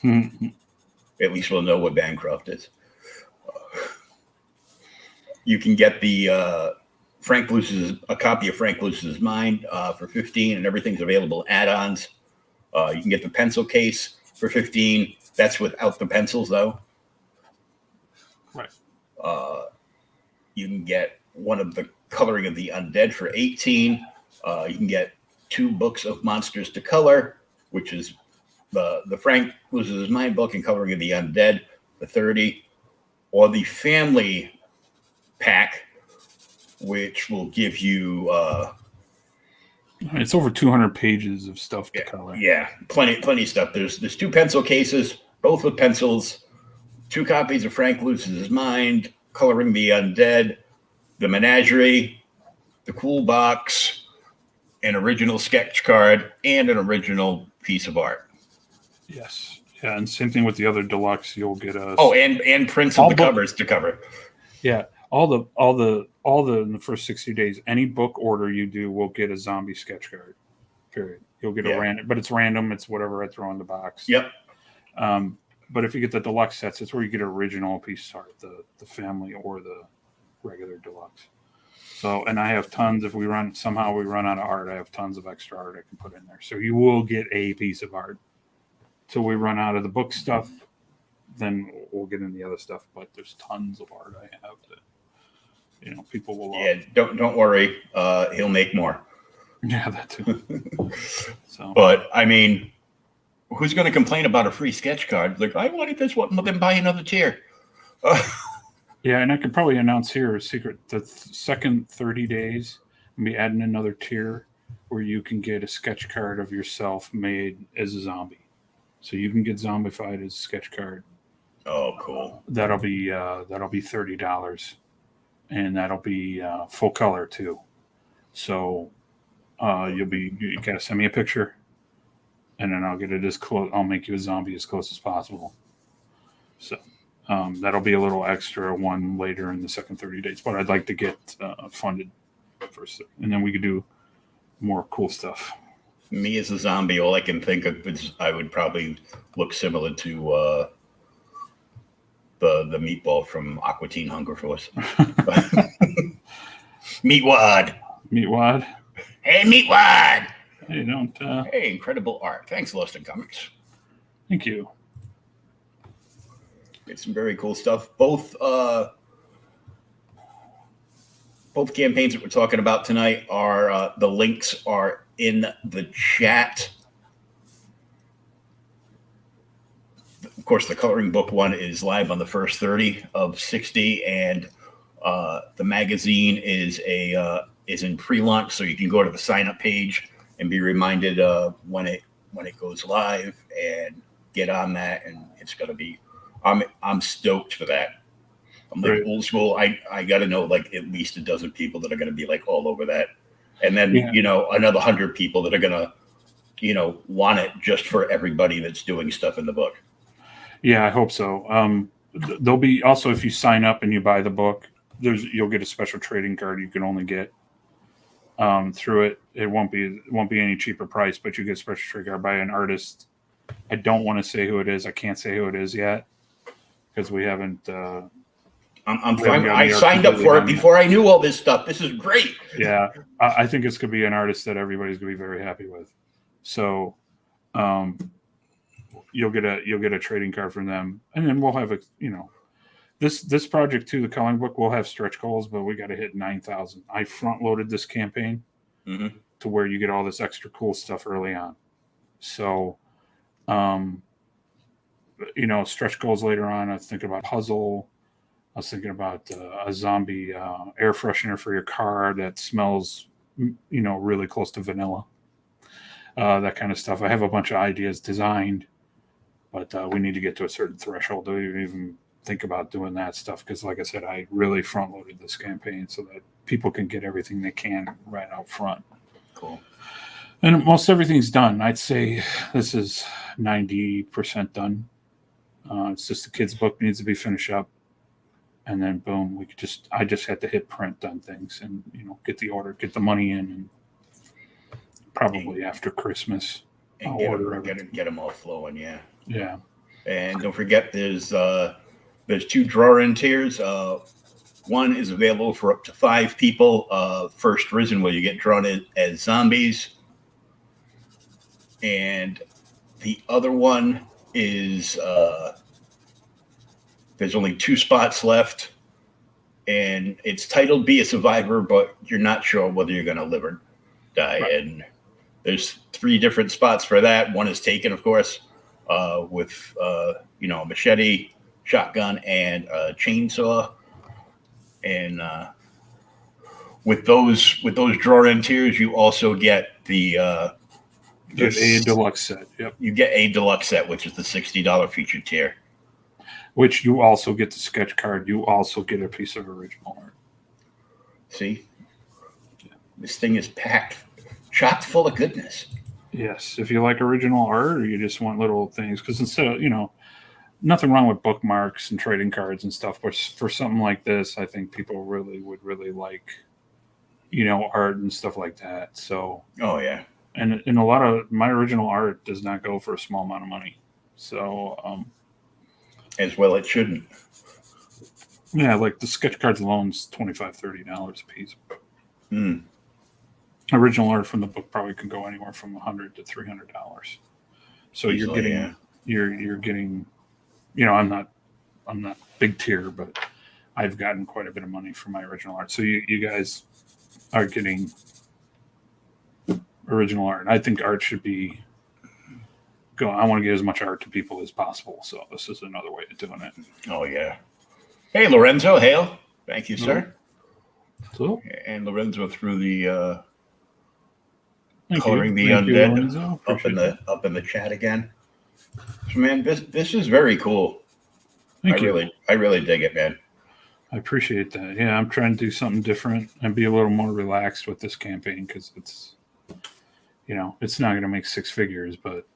A: At least we'll know what Bancroft is. You can get the a copy of Frank Luce's Mind for $15, and everything's available in add-ons. You can get the pencil case for $15. That's without the pencils, though.
B: Right.
A: You can get one of the Coloring of the Undead for $18. You can get 2 books of Monsters to Color, which is the Frank Loses His Mind book and Coloring of the Undead for $30, or the family pack, which will give you
B: it's over 200 pages of stuff to color.
A: Yeah, plenty of stuff. There's 2 pencil cases, both with pencils, 2 copies of Frank Loses His Mind, Coloring the Undead, the Menagerie, the Cool Box, an original sketch card, and an original piece of art.
B: Yes. Yeah, and same thing with the other deluxe. You'll get a
A: and prints of the covers to cover.
B: Yeah, all the in the first 60 days, any book order you do will get a zombie sketch card. Period. You'll get a random, but it's random. It's whatever I throw in the box.
A: Yep.
B: But if you get the deluxe sets, it's where you get original piece of art, the family or the regular deluxe. So, and I have tons. If we run out of art, I have tons of extra art I can put in there. So you will get a piece of art till we run out of the book stuff. Then we'll get in the other stuff. But there's tons of art I have that people will love.
A: Yeah, don't worry. He'll make more.
B: Yeah, that too. So,
A: but I mean, who's going to complain about a free sketch card? Like, I wanted this one, well, then buy another tier.
B: Yeah, and I could probably announce here a secret. The second 30 days, I'll be adding another tier where you can get a sketch card of yourself made as a zombie. So you can get zombified as a sketch card.
A: Oh, cool.
B: That'll be $30, and that'll be full color too. So you gotta send me a picture, and then I'll get it as close. I'll make you a zombie as close as possible. So. That'll be a little extra one later in the second 30 days, but I'd like to get funded first, and then we could do more cool stuff.
A: Me as a zombie, all I can think of is I would probably look similar to the meatball from Aqua Teen Hunger Force. Meatwad.
B: Meatwad.
A: Hey, Meatwad.
B: Hey, don't.
A: Hey, incredible art. Thanks, Lost in Comics.
B: Thank you.
A: It's some very cool stuff. Both campaigns that we're talking about tonight are the links are in the chat. Of course, the coloring book one is live on the first 30 of 60, and the magazine is in pre-launch, so you can go to the sign-up page and be reminded when it goes live and get on that, and it's going to be. I'm stoked for that. I'm like old school. I got to know like at least a dozen people that are going to be like all over that, and then another 100 people that are going to want it just for everybody that's doing stuff in the book.
B: Yeah, I hope so. There'll be also, if you sign up and you buy the book, you'll get a special trading card you can only get through it. It won't be any cheaper price, but you get a special trading card by an artist. I don't want to say who it is. I can't say who it is yet. Because we haven't.
A: I'm fine. I signed up for it before I knew all this stuff. This is great.
B: Yeah, I think it's going to be an artist that everybody's going to be very happy with. So, you'll get a trading card from them, and then we'll have this project too. The coloring book will have stretch goals, but we got to hit 9,000. I front loaded this campaign to where you get all this extra cool stuff early on. So. Stretch goals later on. I was thinking about puzzle. I was thinking about a zombie air freshener for your car that smells, really close to vanilla. That kind of stuff. I have a bunch of ideas designed, but we need to get to a certain threshold to even think about doing that stuff. Because, like I said, I really front loaded this campaign so that people can get everything they can right out front.
A: Cool.
B: And most everything's done. I'd say this is 90% done. It's just the kids' book needs to be finished up, and then boom, I just had to hit print on things and get the order, get the money in, and probably after Christmas,
A: And
B: I'll
A: get
B: order
A: them,
B: everything.
A: get them all flowing. Yeah.
B: Yeah.
A: And don't forget, there's 2 drawer-in tiers. One is available for up to 5 people. First Risen, where you get drawn in as zombies, and the other one is there's only 2 spots left, and it's titled "Be a Survivor," but you're not sure whether you're going to live or die.
B: Right.
A: And there's 3 different spots for that. One is taken, of course, with a machete, shotgun, and a chainsaw. And with those drawer-in tiers, you also get the
B: Get a deluxe set. Yep.
A: You get a deluxe set, which is the $60 feature tier.
B: Which you also get the sketch card. You also get a piece of original art.
A: See, this thing is chock full of goodness.
B: Yes, if you like original art, or you just want little things, because instead of nothing wrong with bookmarks and trading cards and stuff, but for something like this, I think people would really like, art and stuff like that. So,
A: oh yeah,
B: and a lot of my original art does not go for a small amount of money. So,
A: as well it shouldn't.
B: Yeah, like the sketch cards alone is $25-$30 a piece.
A: Mm.
B: Original art from the book probably can go anywhere from $100 to $300. So
A: Easily,
B: you're getting, I'm not big tier, but I've gotten quite a bit of money for my original art. So you guys are getting original art. I think art should be I want to get as much art to people as possible. So this is another way of doing it.
A: Oh yeah. Hey Lorenzo, hail! Thank you, sir.
B: So,
A: and Lorenzo threw the
B: thank
A: coloring
B: you.
A: the
B: Thank you,
A: undead
B: Lorenzo.
A: up in the chat again. So, man, this is very cool.
B: Thank you.
A: I really dig it, man.
B: I appreciate that. Yeah, I'm trying to do something different and be a little more relaxed with this campaign, because it's not going to make 6 figures, but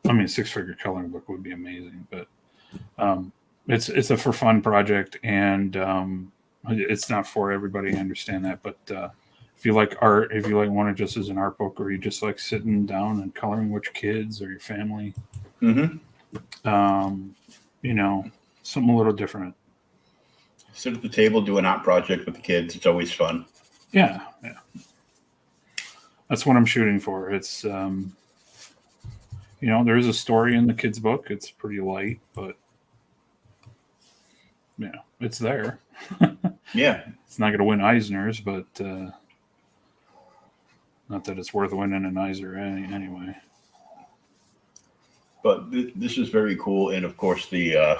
B: I mean, a 6-figure coloring book would be amazing. But it's a for fun project, and it's not for everybody. I understand that, but if you like art, if you like want it just as an art book, or you just like sitting down and coloring with your kids or your family, something a little different.
A: Sit at the table, do an art project with the kids. It's always fun.
B: Yeah. That's what I'm shooting for. It's there is a story in the kids' book. It's pretty light, but it's there.
A: Yeah.
B: It's not going to win Eisners, but not that it's worth winning an Eisner anyway.
A: But this is very cool, and of course the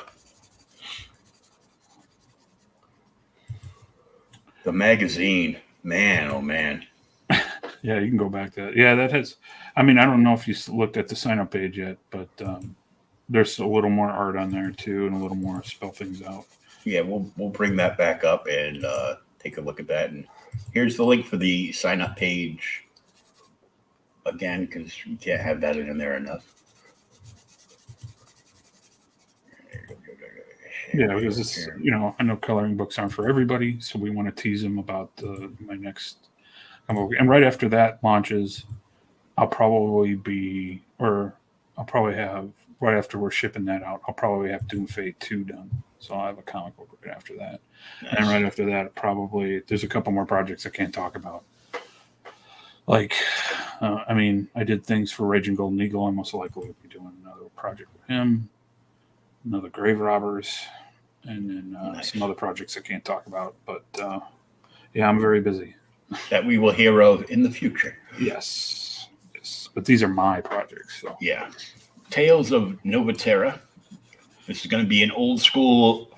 A: magazine, man, oh man.
B: Yeah, you can go back to that. Yeah, that has. I mean, I don't know if you looked at the sign-up page yet, but there's a little more art on there too, and a little more spell things out.
A: Yeah, we'll bring that back up and take a look at that. And here's the link for the sign-up page again, because you can't have that in there enough.
B: Yeah, because it's I know coloring books aren't for everybody, so we want to tease them about my next. And right after that launches, I'll probably have, right after we're shipping that out, I'll probably have Doom Fate 2 done. So I'll have a comic book right after that. Nice. And right after that, probably there's a couple more projects I can't talk about. Like, I did things for Raging Golden Eagle. I most likely will be doing another project with him, another Grave Robbers, and then nice. Some other projects I can't talk about. But yeah, I'm very busy.
A: That we will hear of in the future.
B: Yes. But these are my projects. So.
A: Yeah. Tales of Novaterra. This is going to be an old school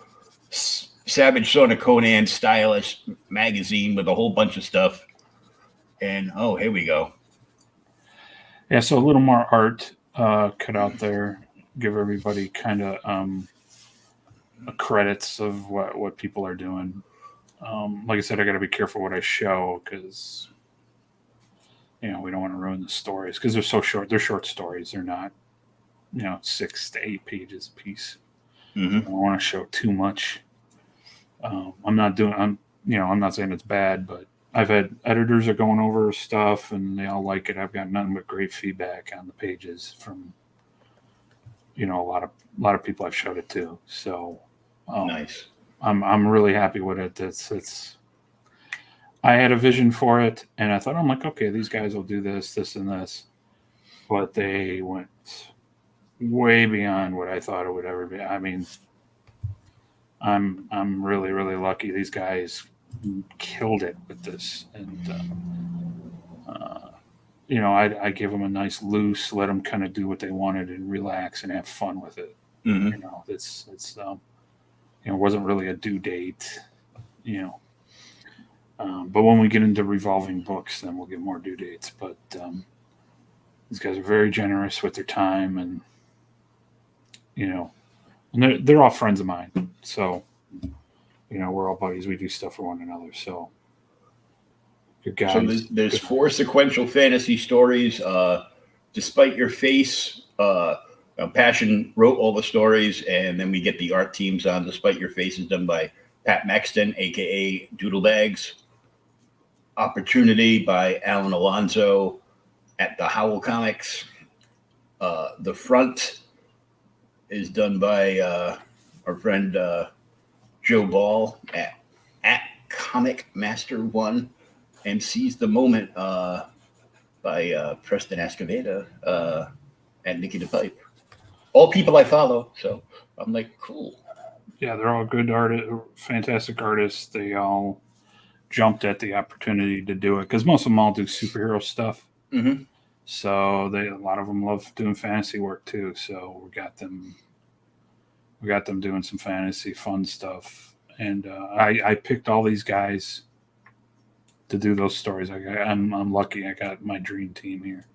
A: Savage Son of Conan stylish magazine with a whole bunch of stuff. And here we go.
B: Yeah, so a little more art cut out there. Give everybody kind of credits of what people are doing. Like I said, I got to be careful what I show, because we don't want to ruin the stories, because they're so short. They're short stories. They're not 6 to 8 pages a piece.
A: Mhm.
B: I don't want to show too much. I'm not saying it's bad, but I've had editors are going over stuff and they all like it. I've got nothing but great feedback on the pages from, a lot of people I've showed it to. So
A: Nice.
B: I'm really happy with it. I had a vision for it and I thought, I'm like, okay, these guys will do this, this and this, but they went way beyond what I thought it would ever be. I mean, I'm really, really lucky. These guys killed it with this, and I give them a nice loose, let them kind of do what they wanted and relax and have fun with it.
A: Mhm.
B: It wasn't really a due date, but when we get into revolving books, then we'll get more due dates. But these guys are very generous with their time, and and they're all friends of mine. So we're all buddies. We do stuff for one another. So good guys.
A: So there's 4 sequential fantasy stories. Despite Your Face, Passion wrote all the stories, and then we get the art teams on. Despite Your Face is done by Pat Maxton, aka Doodlebags. Opportunity by Alan Alonso at the Howl Comics. The Front is done by our friend Joe Ball at Comic Master One, and Seize the Moment by Preston Escoveda and Nikki DePipe. All people I follow, so I'm like, cool.
B: Yeah, they're all good artists, fantastic artists. They all jumped at the opportunity to do it because most of them all do superhero stuff.
A: Mm-hmm.
B: So a lot of them love doing fantasy work too. So we got them doing some fantasy fun stuff, and I picked all these guys to do those stories. I'm lucky. I got my dream team here.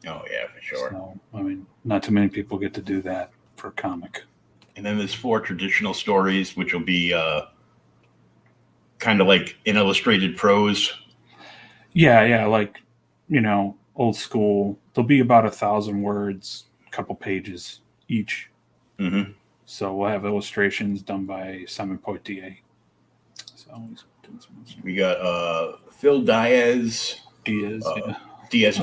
A: Oh yeah, for sure.
B: So, I mean, not too many people get to do that for a comic.
A: And then there's 4 traditional stories, which will be kind of like in illustrated prose.
B: Yeah, like old school. They'll be about 1,000 words, a couple pages each.
A: Mm-hmm.
B: So we'll have illustrations done by Simon Poitier. So
A: we got Phil Diaz.
B: Diaz.
A: Diaz.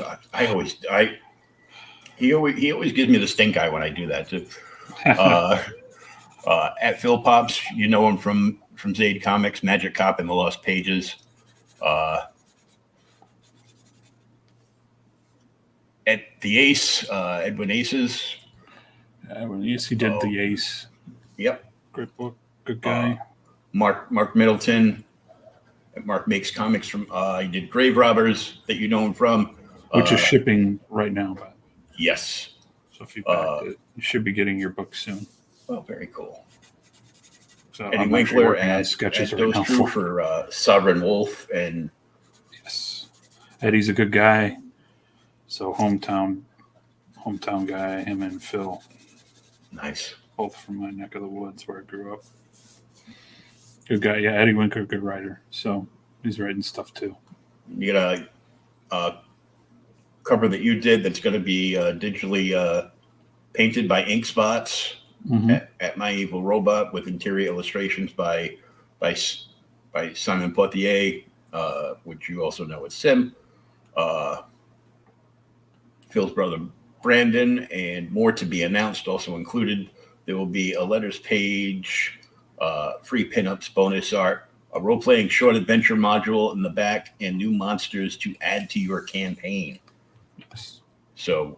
A: He always gives me the stink eye when I do that too. At Phil Pops, you know him from Zade Comics, Magic Cop and the Lost Pages. At the Ace, Edwin Aces.
B: Yes, he did the Ace.
A: Yep.
B: Great book. Good guy.
A: Mark Middleton. Mark makes comics from. He did Grave Robbers that you know him from,
B: which is shipping right now. But
A: yes.
B: So if you backed it, you should be getting your book soon.
A: Oh, very cool.
B: So
A: Eddie Winkler and sketches right now for Sovereign Wolf, and
B: yes, Eddie's a good guy. So hometown guy, him and Phil.
A: Nice.
B: Both from my neck of the woods where I grew up. Good guy. Yeah, Eddie Winkler, good writer. So he's writing stuff too.
A: You got a cover that you did that's going to be digitally painted by ink spots at My Evil Robot with interior illustrations by Simon Poitier, which you also know as Sim. Phil's brother Brandon, and more to be announced. Also included, there will be a letters page, free pinups, bonus art, a role-playing short adventure module in the back, and new monsters to add to your campaign.
B: Yes.
A: So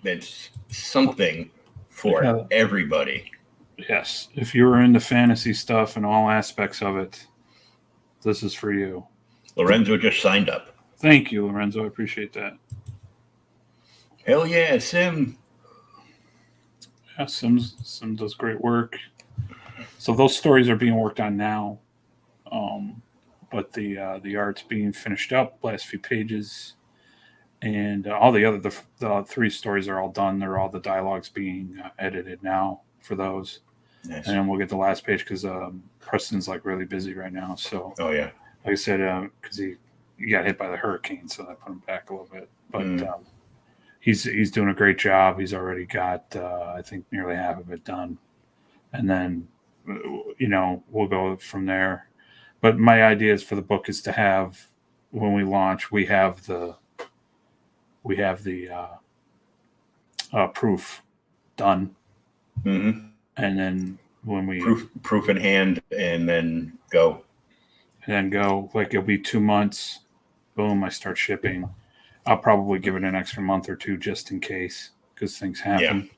A: that's something for everybody.
B: Yes. If you're into fantasy stuff and all aspects of it, this is for you.
A: Lorenzo just signed up.
B: Thank you, Lorenzo. I appreciate that.
A: Hell yeah, Sim.
B: Yeah, Sim does great work. So those stories are being worked on now, but the art's being finished up, last few pages, and all the 3 stories are all done. They're all the dialogues being edited now for those.
A: Nice.
B: And then we'll get the last page because Preston's like really busy right now. So
A: oh yeah,
B: like I said, because he got hit by the hurricane, so that put him back a little bit, but. He's doing a great job. He's already got, I think, nearly half of it done. and then we'll go from there. But my ideas for the book is to have, when we launch, we have the proof done,
A: Mm-hmm.
B: and then when we
A: proof in hand, and then go.
B: Like it'll be 2 months. Boom, I start shipping. I'll probably give it an extra month or two just in case, because things happen. Yeah.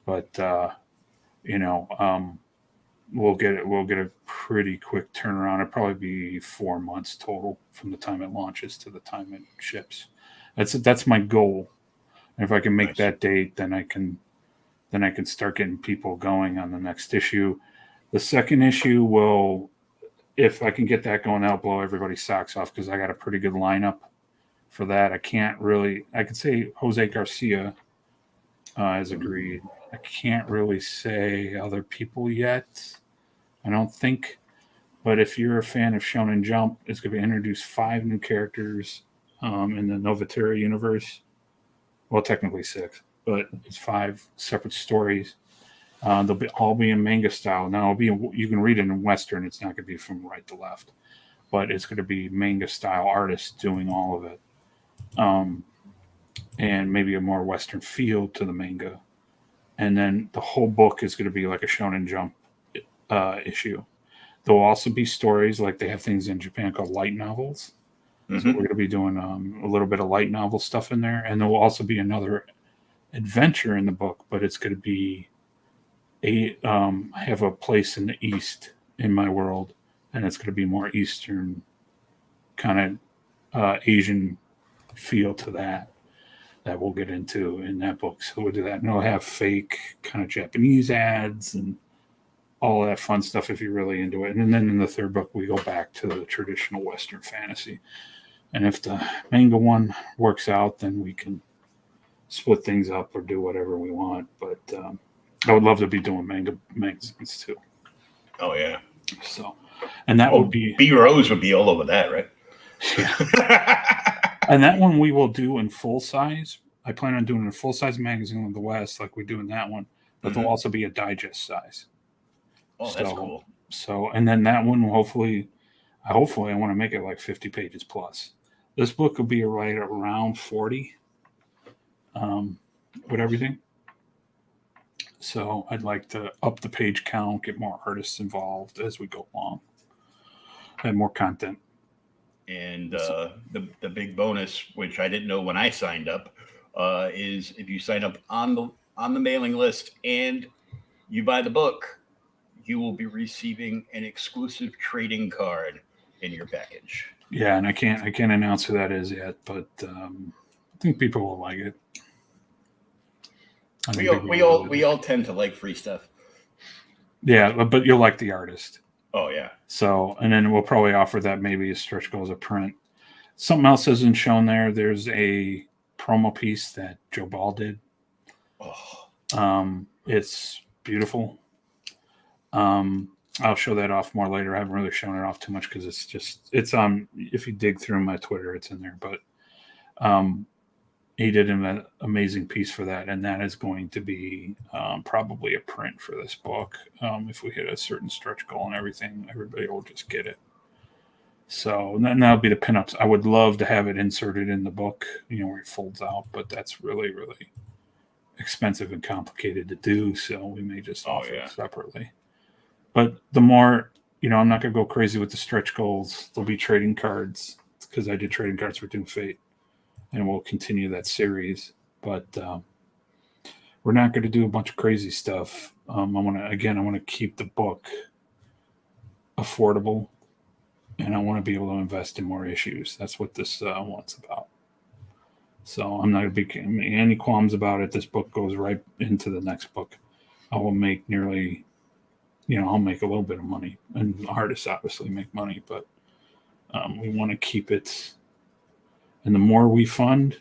B: But we'll get a pretty quick turnaround. It'll probably be 4 months total from the time it launches to the time it ships. That's my goal. And if I can make that date, then I can start getting people going on the next issue. The second issue will, if I can get that going, that'll blow everybody's socks off, because I got a pretty good lineup for that. I could say Jose Garcia has agreed. I can't really say other people yet, I don't think. But if you're a fan of Shonen Jump, it's going to introduce 5 new characters in the Novatera universe. Well, technically 6, but it's 5 separate stories. They'll all be in manga style. Now, you can read it in Western. It's not going to be from right to left, but it's going to be manga style artists doing all of it, and maybe a more Western feel to the manga. And then the whole book is going to be like a Shonen Jump issue. There will also be stories, like they have things in Japan called light novels. Mm-hmm. So we're going to be doing a little bit of light novel stuff in there, and there will also be another adventure in the book, but it's going to be I have a place in the East in my world, and it's going to be more Eastern kind of Asian feel to that we'll get into in that book. So we'll do that, and it'll have fake kind of Japanese ads and all that fun stuff if you're really into it. And then in the third book, we go back to the traditional Western fantasy. And if the manga one works out, then we can split things up or do whatever we want. But I would love to be doing magazines too.
A: Oh yeah.
B: So, and that would be
A: B Rose would be all over that, right?
B: Yeah. And that one we will do in full size. I plan on doing a full size magazine of the West, like we do in that one, but there'll also be a digest size.
A: Oh, that's cool.
B: So, and then that one will hopefully I want to make it like 50 pages plus. This book will be right around 40 with everything. So I'd like to up the page count, get more artists involved as we go along, and more content.
A: And the big bonus, which I didn't know when I signed up, is if you sign up on the mailing list and you buy the book, you will be receiving an exclusive trading card in your package.
B: Yeah, and I can't announce who that is yet, but I think people will like it.
A: We all tend to like free stuff.
B: Yeah, but you'll like the artist.
A: Oh yeah.
B: So, and then we'll probably offer that maybe a stretch goal as a print. Something else isn't shown there. There's a promo piece that Joe Ball did.
A: Oh.
B: It's beautiful. I'll show that off more later. I haven't really shown it off too much because it's if you dig through my Twitter, it's in there. But he did an amazing piece for that, and that is going to be probably a print for this book. If we hit a certain stretch goal and everything, everybody will just get it. So then that'll be the pinups. I would love to have it inserted in the book, where it folds out, but that's really, really expensive and complicated to do. So we may just offer it separately. But the more, I'm not going to go crazy with the stretch goals. There'll be trading cards because I did trading cards for Doom Fate, and we'll continue that series. But we're not going to do a bunch of crazy stuff. I want to keep the book affordable, and I want to be able to invest in more issues. That's what this one's about. So I'm not going to be any qualms about it. This book goes right into the next book. I will make nearly... I'll make a little bit of money, and artists obviously make money, but we want to keep it. And the more we fund,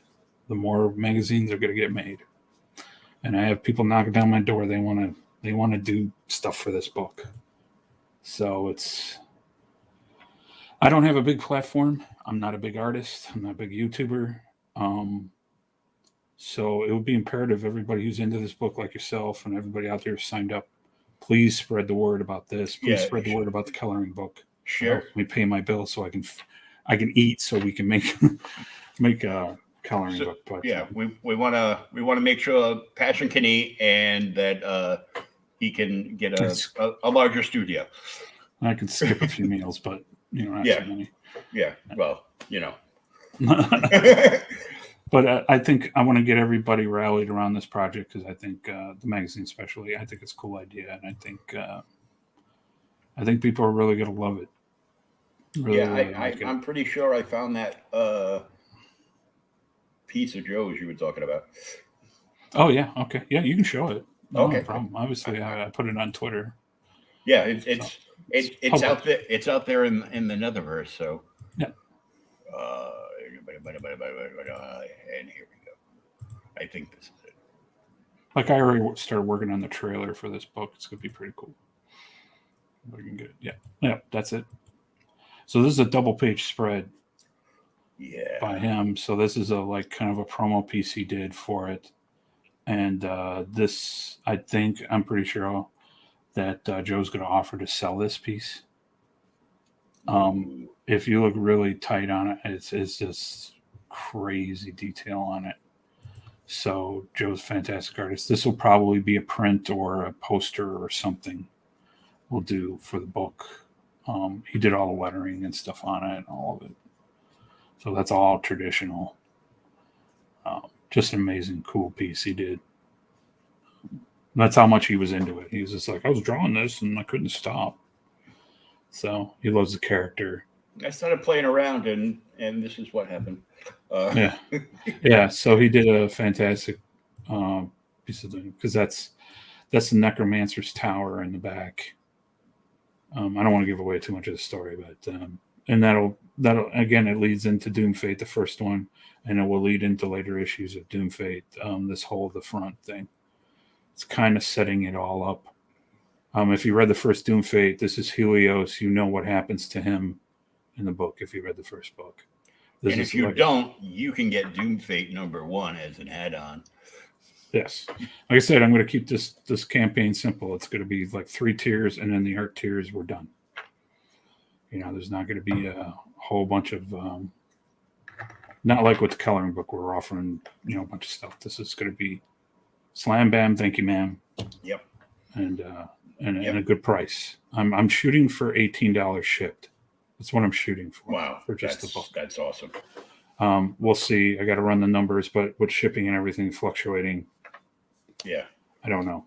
B: the more magazines are going to get made. And I have people knocking down my door. They want to do stuff for this book. So I don't have a big platform. I'm not a big artist. I'm not a big YouTuber. So it would be imperative everybody who's into this book, like yourself and everybody out there who signed up, please spread the word about this. Please
A: Yeah,
B: spread the word about the coloring book.
A: Share.
B: Let me pay my bill so I can eat so we can make a coloring book. But
A: yeah, we want to make sure Passion can eat and that he can get a larger studio.
B: I can skip a few meals, but not
A: Yeah.
B: too many.
A: Yeah, well,
B: But I think I want to get everybody rallied around this project because I think the magazine, especially, I think it's a cool idea, and I think people are really going to love it. Really,
A: I'm pretty sure I found that piece of Joe's you were talking about.
B: Oh yeah, okay, yeah, you can show it. No problem. Obviously, I put it on Twitter.
A: Yeah, it's out there. It's out there in the Netherverse. So
B: yeah.
A: And here we go. I think this is it.
B: Like I already started working on the trailer for this book. It's gonna be pretty cool. We can get it. Yeah, that's it. So this is a double page spread.
A: Yeah.
B: By him. So this is kind of a promo piece he did for it. And this, I'm pretty sure that Joe's going to offer to sell this piece. If you look really tight on it, it's just crazy detail on it. So Joe's a fantastic artist. This will probably be a print or a poster or something we'll do for the book. He did all the lettering and stuff on it, all of it. So that's all traditional. Just an amazing, cool piece he did. That's how much he was into it. He was just like, I was drawing this and I couldn't stop. So he loves the character.
A: I started playing around and this is what happened.
B: Yeah. So he did a fantastic piece of thing because that's the Necromancer's Tower in the back. I don't want to give away too much of the story, but and that'll again, it leads into Doom Fate, the first one, and it will lead into later issues of Doom Fate. This whole the front thing, it's kind of setting it all up. If you read the first Doom Fate, this is Helios. You know what happens to him in the book if you read the first book.
A: And if you don't, you can get Doom Fate #1 as an add-on.
B: Yes. Like I said, I'm going to keep this campaign simple. It's going to be like 3 tiers, and then the art tiers we're done. There's not going to be a whole bunch of not like with the coloring book we're offering, a bunch of stuff. This is going to be slam bam, thank you, ma'am.
A: Yep.
B: And a good price. I'm shooting for $18 shipped. That's what I'm shooting for.
A: Wow.
B: For just the book.
A: That's awesome.
B: We'll see. I got to run the numbers, but with shipping and everything fluctuating,
A: yeah,
B: I don't know.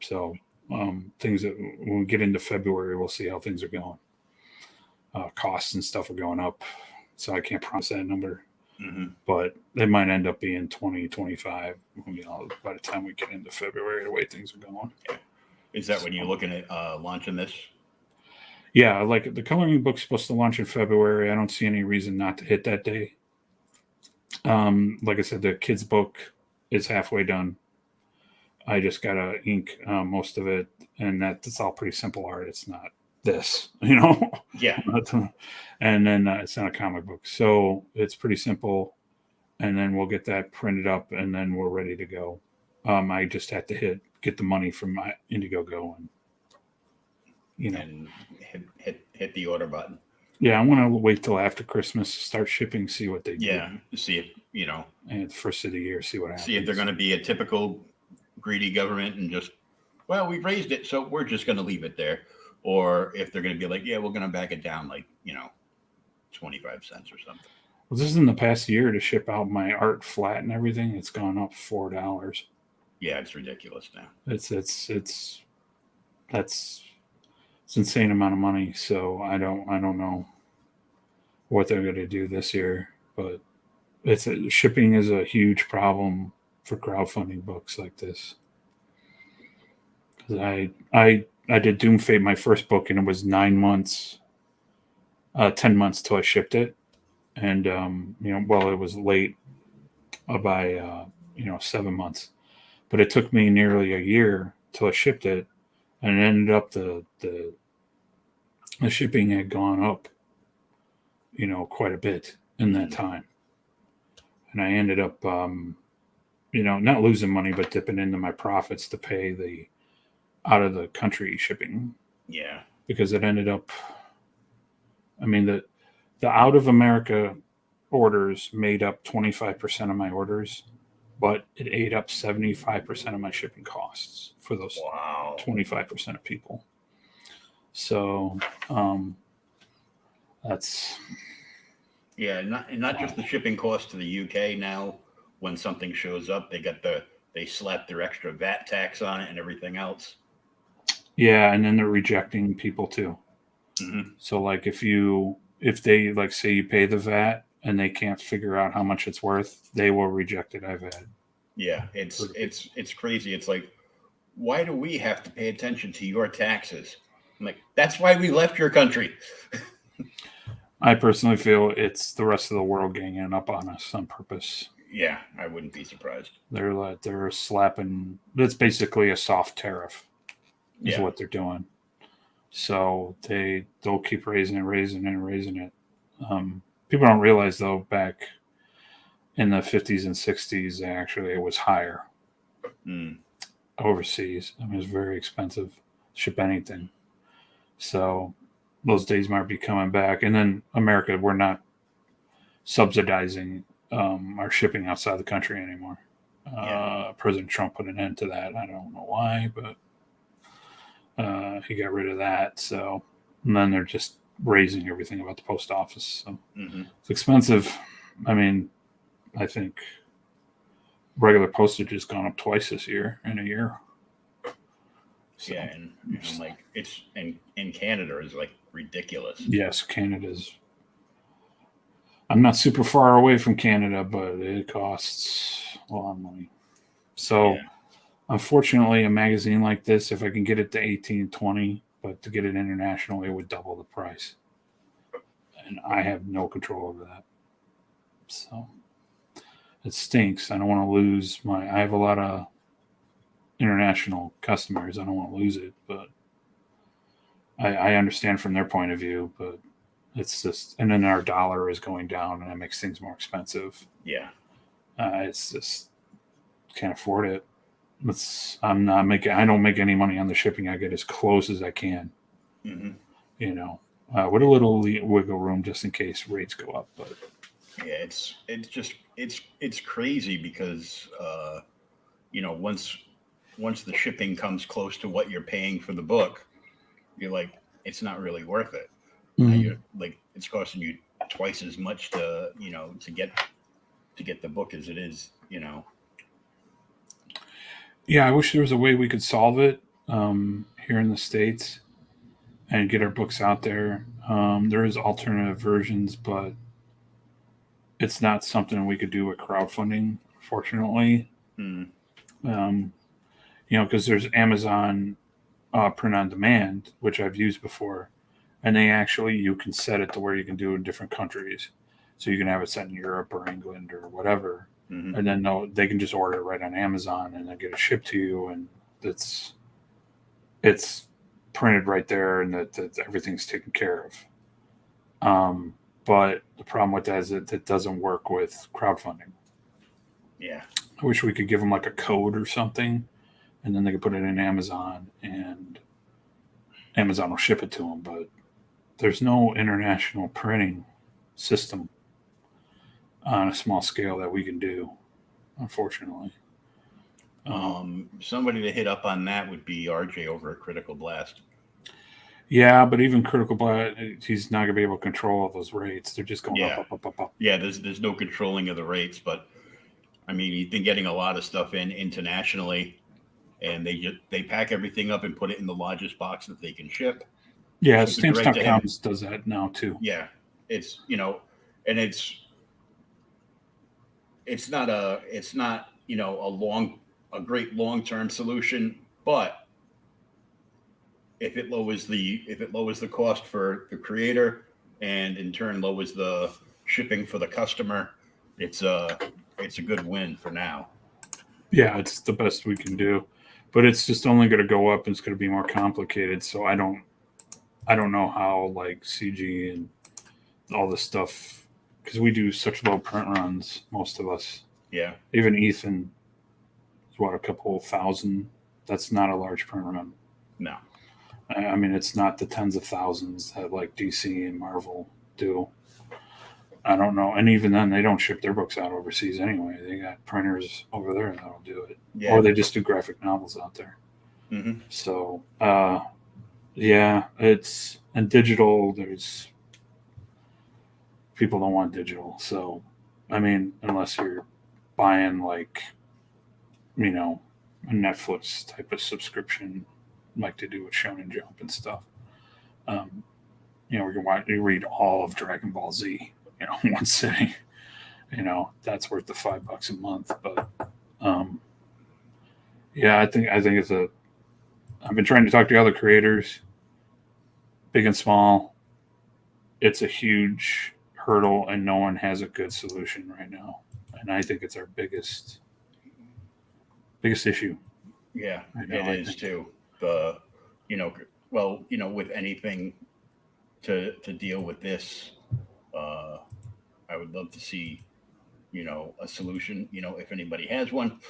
B: So things that when we get into February, we'll see how things are going. Costs and stuff are going up, so I can't promise that number.
A: Mm-hmm.
B: But they might end up being 20, 25. By the time we get into February, the way things are going.
A: Yeah. Is that when you're looking at launching this?
B: Yeah, like the coloring book's supposed to launch in February. I don't see any reason not to hit that day. Like I said, the kids' book is halfway done. I just got to ink most of it, and that's all pretty simple art. It's not this,
A: Yeah.
B: And then it's not a comic book, so it's pretty simple. And then we'll get that printed up, and then we're ready to go. I just had to get the money from my Indiegogo, and
A: and hit the order button.
B: Yeah, I want to wait till after Christmas, start shipping, see what they do.
A: Yeah, see if
B: and the first of the year, see what happens.
A: See if they're going to be a typical greedy government and just, well, we've raised it, so we're just going to leave it there, or if they're going to be like, yeah, we're going to back it down, 25 cents or something.
B: Well, this is in the past year to ship out my art flat and everything. It's gone up $4.
A: Yeah, it's ridiculous now.
B: It's insane amount of money. So I don't know what they're going to do this year, but shipping is a huge problem for crowdfunding books like this. Because I did Doom Fate, my first book, and it was 10 months till I shipped it, and it was late by 7 months, but it took me nearly a year till I shipped it, and it ended up the shipping had gone up, quite a bit in that time, and I ended up not losing money, but dipping into my profits to pay out of the country shipping
A: Yeah.
B: because it ended up. I mean the out of America orders made up 25% of my orders, but it ate up 75% of my shipping costs for those
A: Wow.
B: 25% of people. So that's
A: Yeah, not just the shipping cost to the UK now. When something shows up, they slap their extra VAT tax on it and everything else.
B: yeah, and then they're rejecting people too.
A: Hmm.
B: So like if they like say you pay the VAT and they can't figure out how much it's worth, they will reject it. I've had.
A: Yeah, it's crazy. It's like, why do we have to pay attention to your taxes? I'm like, that's why we left your country.
B: I personally feel it's the rest of the world ganging up on us on purpose.
A: Yeah, I wouldn't be surprised.
B: They're slapping. It's basically a soft tariff, is
A: Yeah.
B: what they're doing. So they'll keep raising it, raising it, and raising it. People don't realize though, back in the 50s and 60s, actually it was higher
A: Mm.
B: overseas. I mean, it was very expensive to ship anything. So those days might be coming back. And then America, we're not subsidizing our shipping outside the country anymore.
A: Yeah.
B: President Trump put an end to that. I don't know why, but he got rid of that. So, and then they're just raising everything about the post office. So
A: Hmm.
B: it's expensive. I mean, I think regular postage has gone up twice this year in a year. So,
A: Yeah, and like it's in Canada is like ridiculous.
B: yes, Canada's. I'm not super far away from Canada, but it costs a lot of money. So,
A: Yeah.
B: unfortunately, a magazine like this, if I can get it to 18, 20, but to get it international, it would double the price. And I have no control over that. So, it stinks. I don't want to lose I have a lot of international customers. I don't want to lose it, but I understand from their point of view, but it's just, and then our dollar is going down and that makes things more expensive.
A: Yeah.
B: It's just can't afford it. I'm not making, I don't make any money on the shipping. I get as close as I can,
A: Hmm.
B: you know, with a little wiggle room just in case rates go up. But
A: Yeah, it's crazy because once the shipping comes close to what you're paying for the book, you're like, it's not really worth it. Now you're like, it's costing you twice as much to get the book as it is.
B: yeah, I wish there was a way we could solve it here in the States and get our books out there. There is alternative versions, but it's not something we could do with crowdfunding, fortunately.
A: Mm.
B: Um, because there's Amazon print on demand, which I've used before, and you can set it to where you can do it in different countries. So you can have it set in Europe or England or whatever,
A: Hmm.
B: and then they can just order it right on Amazon and then get it shipped to you, and it's printed right there, and that everything's taken care of. But the problem with that is that it doesn't work with crowdfunding.
A: Yeah.
B: I wish we could give them like a code or something, and then they could put it in Amazon, and Amazon will ship it to them. But there's no international printing system on a small scale that we can do, unfortunately.
A: Somebody to hit up on that would be RJ over at Critical Blast.
B: Yeah, but even Critical Blast, he's not going to be able to control all those rates. They're just going
A: Yeah.
B: up.
A: Yeah, there's no controlling of the rates, but I mean, he's been getting a lot of stuff in internationally, and they pack everything up and put it in the largest box that they can ship.
B: Yeah,
A: Ship it direct to him.
B: Stamps.com does that now too.
A: Yeah, it's and it's not a great long-term solution, but if it lowers the cost for the creator and in turn lowers the shipping for the customer, it's a good win for now.
B: Yeah, it's the best we can do, but it's just only going to go up and it's going to be more complicated. So I don't know how like CG and all this stuff, because we do such low print runs, most of us.
A: Yeah.
B: Even Ethan is what, a couple thousand. That's not a large print run.
A: No.
B: I mean, it's not the tens of thousands that like DC and Marvel do. I don't know. And even then, they don't ship their books out overseas anyway. They got printers over there that'll do it.
A: Yeah.
B: Or they just do graphic novels out there.
A: Mm-hmm.
B: So, yeah, it's, and digital, there's, people don't want digital. So, I mean, unless you're buying like, you know, a Netflix type of subscription, like to do with Shonen Jump and stuff. You know, you read all of Dragon Ball Z, you know, in one sitting. You know, that's worth the $5 a month. But yeah, I think it's a. I've been trying to talk to other creators, big and small. It's a huge hurdle, and no one has a good solution right now. And I think it's our biggest issue.
A: Yeah,
B: I know,
A: it
B: I
A: is
B: think.
A: too. The, you know, well, you know, with anything to deal with this, I would love to see, you know, a solution. You know, if anybody has one.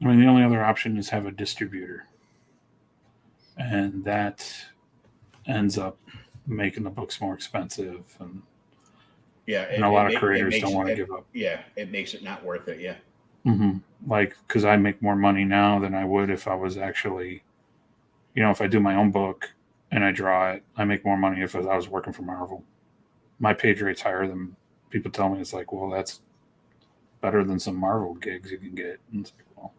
B: I mean, the only other option is have a distributor, and that ends up making the books more expensive, and
A: Yeah,
B: a lot of creators don't want to give up.
A: Yeah, it makes it not worth it. Yeah.
B: Mm-hmm. Like, because I make more money now than I would if I was actually, you know, if I do my own book and I draw it, I make more money if I was working for Marvel. My page rate's higher than people tell me. It's like, well, that's better than some Marvel gigs you can get. And it's like, well,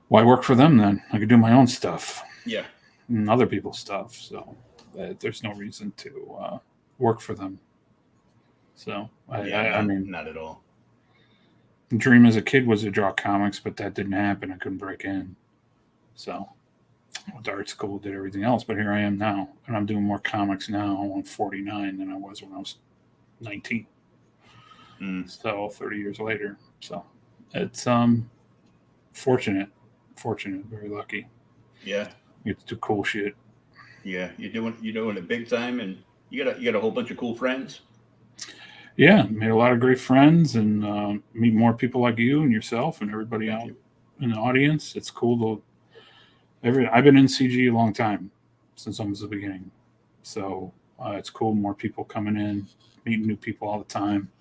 B: why work for them then? I could do my own stuff.
A: Yeah.
B: And other people's stuff. So there's no reason to work for them. So I mean,
A: not at all.
B: Dream as a kid was to draw comics, but that didn't happen. I couldn't break in. So I went to art school, did everything else, but here I am now, and I'm doing more comics now. I'm 49 than I was when I was 19. So 30 years later. So it's fortunate, very lucky.
A: Yeah.
B: You get to do cool shit.
A: Yeah, you're doing it big time, and you got a whole bunch of cool friends.
B: Yeah, made a lot of great friends, and meet more people like you and yourself and everybody out in the audience. It's cool to. I've been in CG a long time, since almost the beginning. So it's cool. More people coming in, meeting new people all the time.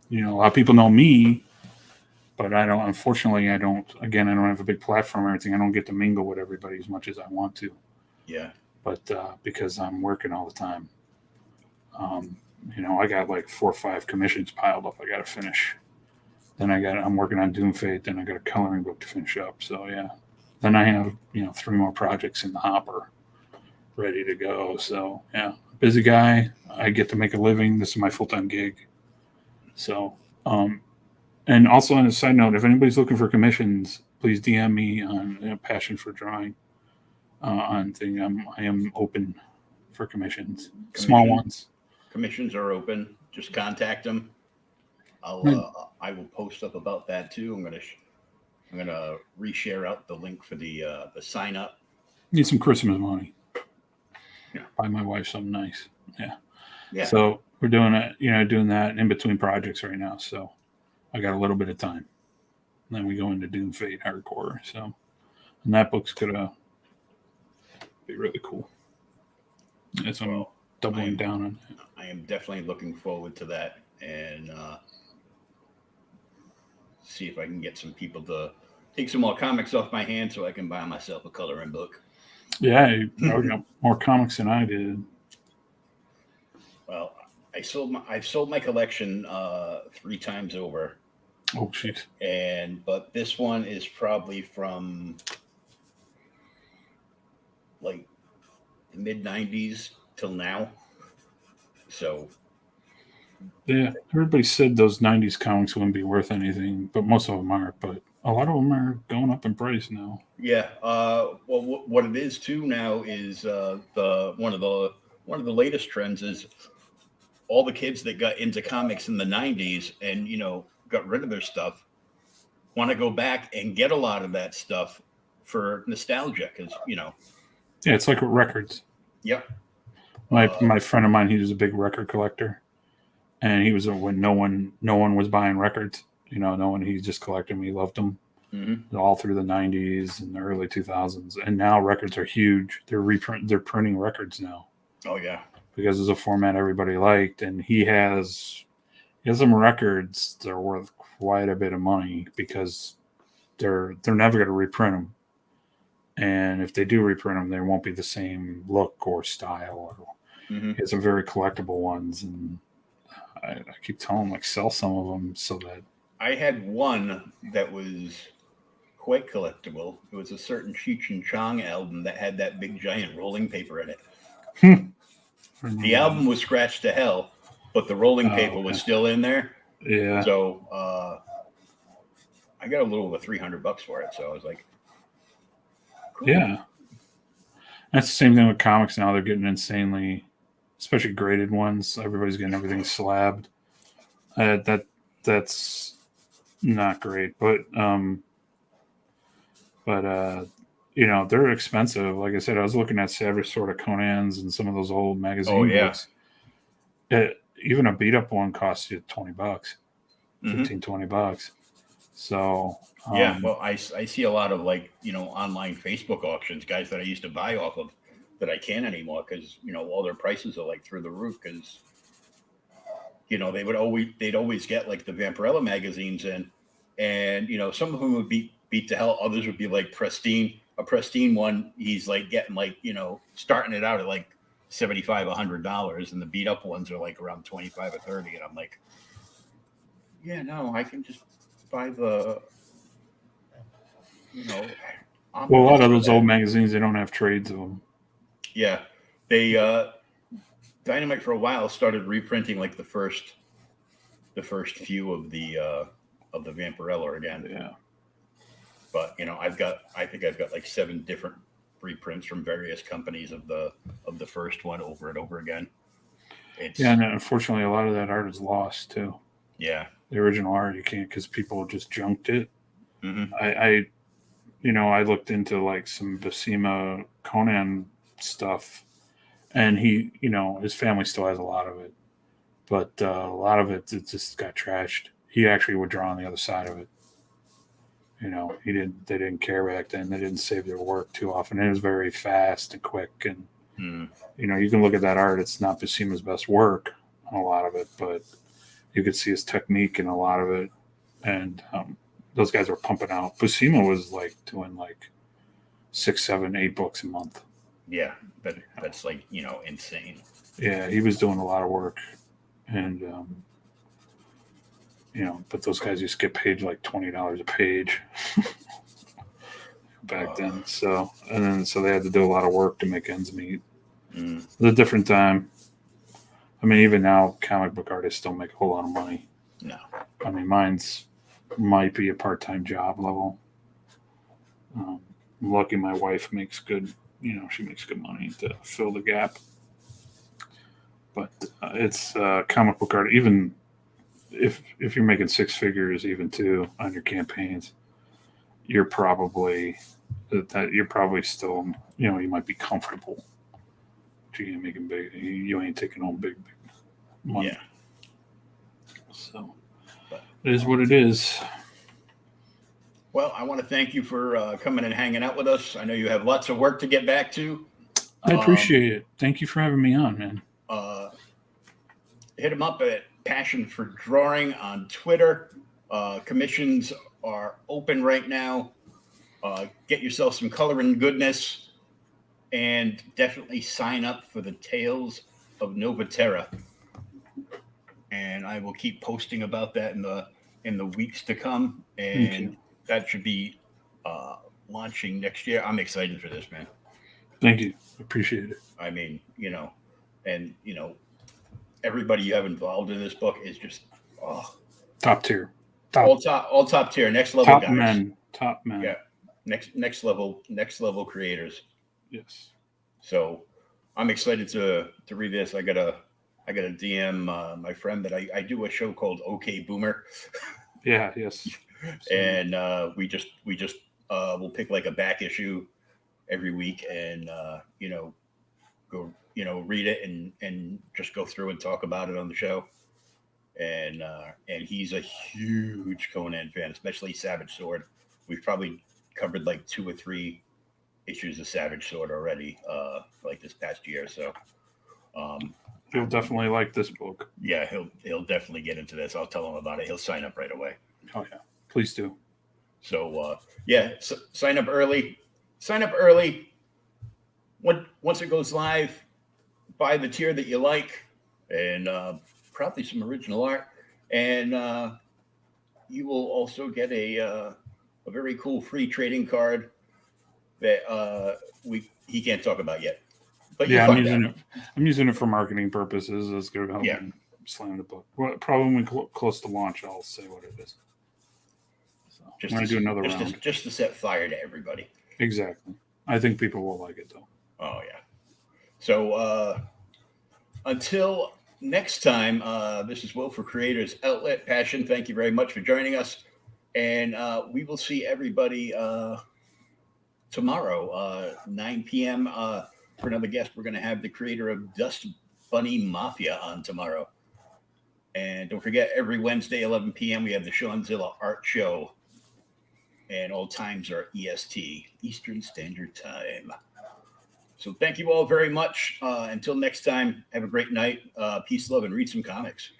B: You know, a lot of people know me, but I don't. Unfortunately, I don't. Again, I don't have a big platform or anything. I don't get to mingle with everybody as much as I want to.
A: Yeah.
B: But because I'm working all the time, you know, I got like 4 or 5 commissions piled up. I got to finish. Then I'm working on Doom Fate. Then I got a coloring book to finish up. So yeah. Then I have 3 more projects in the hopper, ready to go. So yeah, busy guy. I get to make a living. This is my full-time gig. So, and also on a side note, if anybody's looking for commissions, please DM me on Passion for Drawing. On thing, I am open for commissions, small ones.
A: Commissions are open. Just contact them. I will post up about that too. I'm gonna reshare out the link for the sign up.
B: Need some Christmas money.
A: Yeah.
B: Buy my wife something nice. Yeah.
A: Yeah.
B: So we're doing that in between projects right now. So I got a little bit of time. And then we go into Doom Fate hardcore. So, and that book's gonna be really cool. As I'm doubling down on it.
A: I am definitely looking forward to that, and see if I can get some people to take some more comics off my hands so I can buy myself a coloring book.
B: Yeah, you got more comics than I did.
A: Well, I've sold my collection 3 times over.
B: Oh, jeez.
A: But this one is probably from like the mid 90s till now. So
B: yeah, everybody said those 90s comics wouldn't be worth anything, but most of them aren't. But a lot of them are going up in price now.
A: Yeah. Well, what it is too now is the one of the latest trends is all the kids that got into comics in the 90s and got rid of their stuff want to go back and get a lot of that stuff for nostalgia because
B: Yeah, it's like with records.
A: Yep.
B: My friend of mine, he was a big record collector, and he was when no one was buying records. He just collected them. He loved them. all through the 90s and the early 2000s. And now records are huge. They're printing records now.
A: Oh yeah.
B: Because it's a format everybody liked, and he has some records that are worth quite a bit of money because they're never going to reprint them, and if they do reprint them, they won't be the same look or style. He has some very collectible ones, and I keep telling him like sell some of them so that
A: I had one that was quite collectible. It was a certain Cheech and Chong album that had that big giant rolling paper in it. The album was scratched to hell, but the rolling paper was still in there.
B: Yeah.
A: So I got a little over $300 for it. So I was like,
B: cool. Yeah. That's the same thing with comics now. They're getting insanely, especially graded ones. Everybody's getting everything slabbed. That's not great, but they're expensive. Like I said, I was looking at Savage Sword of Conan's and some of those old magazine books. Even a beat up one costs you $20, $15-$20. So
A: yeah, well, I see a lot of online Facebook auctions, guys that I used to buy off of that I can't anymore because all their prices are through the roof because they'd always get the Vampirella magazines in, and some of them would be beat to hell, others would be pristine. A pristine one, he's getting starting it out at $75-$100, and the beat up ones are around 25 or 30, and I'm like, yeah, no, I can just buy the
B: a lot of those old magazines, they don't have trades of them.
A: Yeah, they Dynamite for a while started reprinting the first few of the Vampirella again.
B: Yeah.
A: But I think I've got 7 different reprints from various companies of the first one over and over again.
B: And unfortunately, a lot of that art is lost too.
A: Yeah,
B: the original art you can't because people just junked it.
A: Mm-hmm.
B: I looked into some Buscema Conan stuff, and he, his family still has a lot of it, but a lot of it just got trashed. He actually would draw on the other side of it. They didn't care back then. They didn't save their work too often. It was very fast and quick. And, you can look at that art. It's not Buscema's best work on a lot of it, but you could see his technique in a lot of it. And those guys were pumping out. Buscema was doing 6, 7, 8 books a month.
A: Yeah. That's insane.
B: Yeah. He was doing a lot of work. And, but those guys used to get paid $20 a page back then. So they had to do a lot of work to make ends meet. It was a different time. I mean, even now, comic book artists don't make a whole lot of money.
A: No.
B: I mean, mine's might be a part-time job level. I'm lucky my wife makes good, she makes good money to fill the gap. But it's comic book art, even if you're making 6 figures, even 2 on your campaigns, you're probably still, you might be comfortable. You ain't making big, you ain't taking home big money.
A: Yeah.
B: So it is what it is.
A: Well, I want to thank you for coming and hanging out with us. I know you have lots of work to get back to.
B: I appreciate it. Thank you for having me on, man.
A: Hit him up at Passion for Drawing on Twitter. Commissions are open right now. Get yourself some coloring goodness, and definitely sign up for the Tales of Nova Terra. And I will keep posting about that in the weeks to come. And that should be launching next year. I'm excited for this, man.
B: Thank you. Appreciate it.
A: I mean, everybody you have involved in this book is just
B: top tier.
A: All top tier, next level guys.
B: Top men.
A: Yeah. Next level creators.
B: Yes. So
A: I'm excited to read this. I gotta DM my friend that I do a show called OK Boomer.
B: Yeah, yes.
A: And we just we'll pick a back issue every week and go read it and just go through and talk about it on the show. And he's a huge Conan fan, especially Savage Sword. we've probably covered like 2 or 3 issues of Savage Sword already, like this past year. So,
B: You'll definitely like this book.
A: yeah, he'll definitely get into this. I'll tell him about it. He'll sign up right away.
B: Oh yeah, please do.
A: So yeah, sign up early. Sign up early. Once it goes live, buy the tier that you like, and probably some original art, and you will also get a very cool free trading card that he can't talk about yet. But
B: Yeah, I'm using it for marketing purposes. It's going to help
A: Yeah.
B: me slam the book. Well, probably when close to launch, I'll say what it is. So I'm going to do another round.
A: Just to set fire to everybody.
B: Exactly. I think people will like it though.
A: Oh yeah. So until next time, this is Will for Creators Outlet Passion. Thank you very much for joining us, and we will see everybody tomorrow, 9 p.m. For another guest. We're going to have the creator of Dust Bunny Mafia on tomorrow. And don't forget, every Wednesday, 11 p.m., we have the Seanzilla Art Show. And all times are EST, Eastern Standard Time. So thank you all very much. Until next time, have a great night. Peace, love, and read some comics.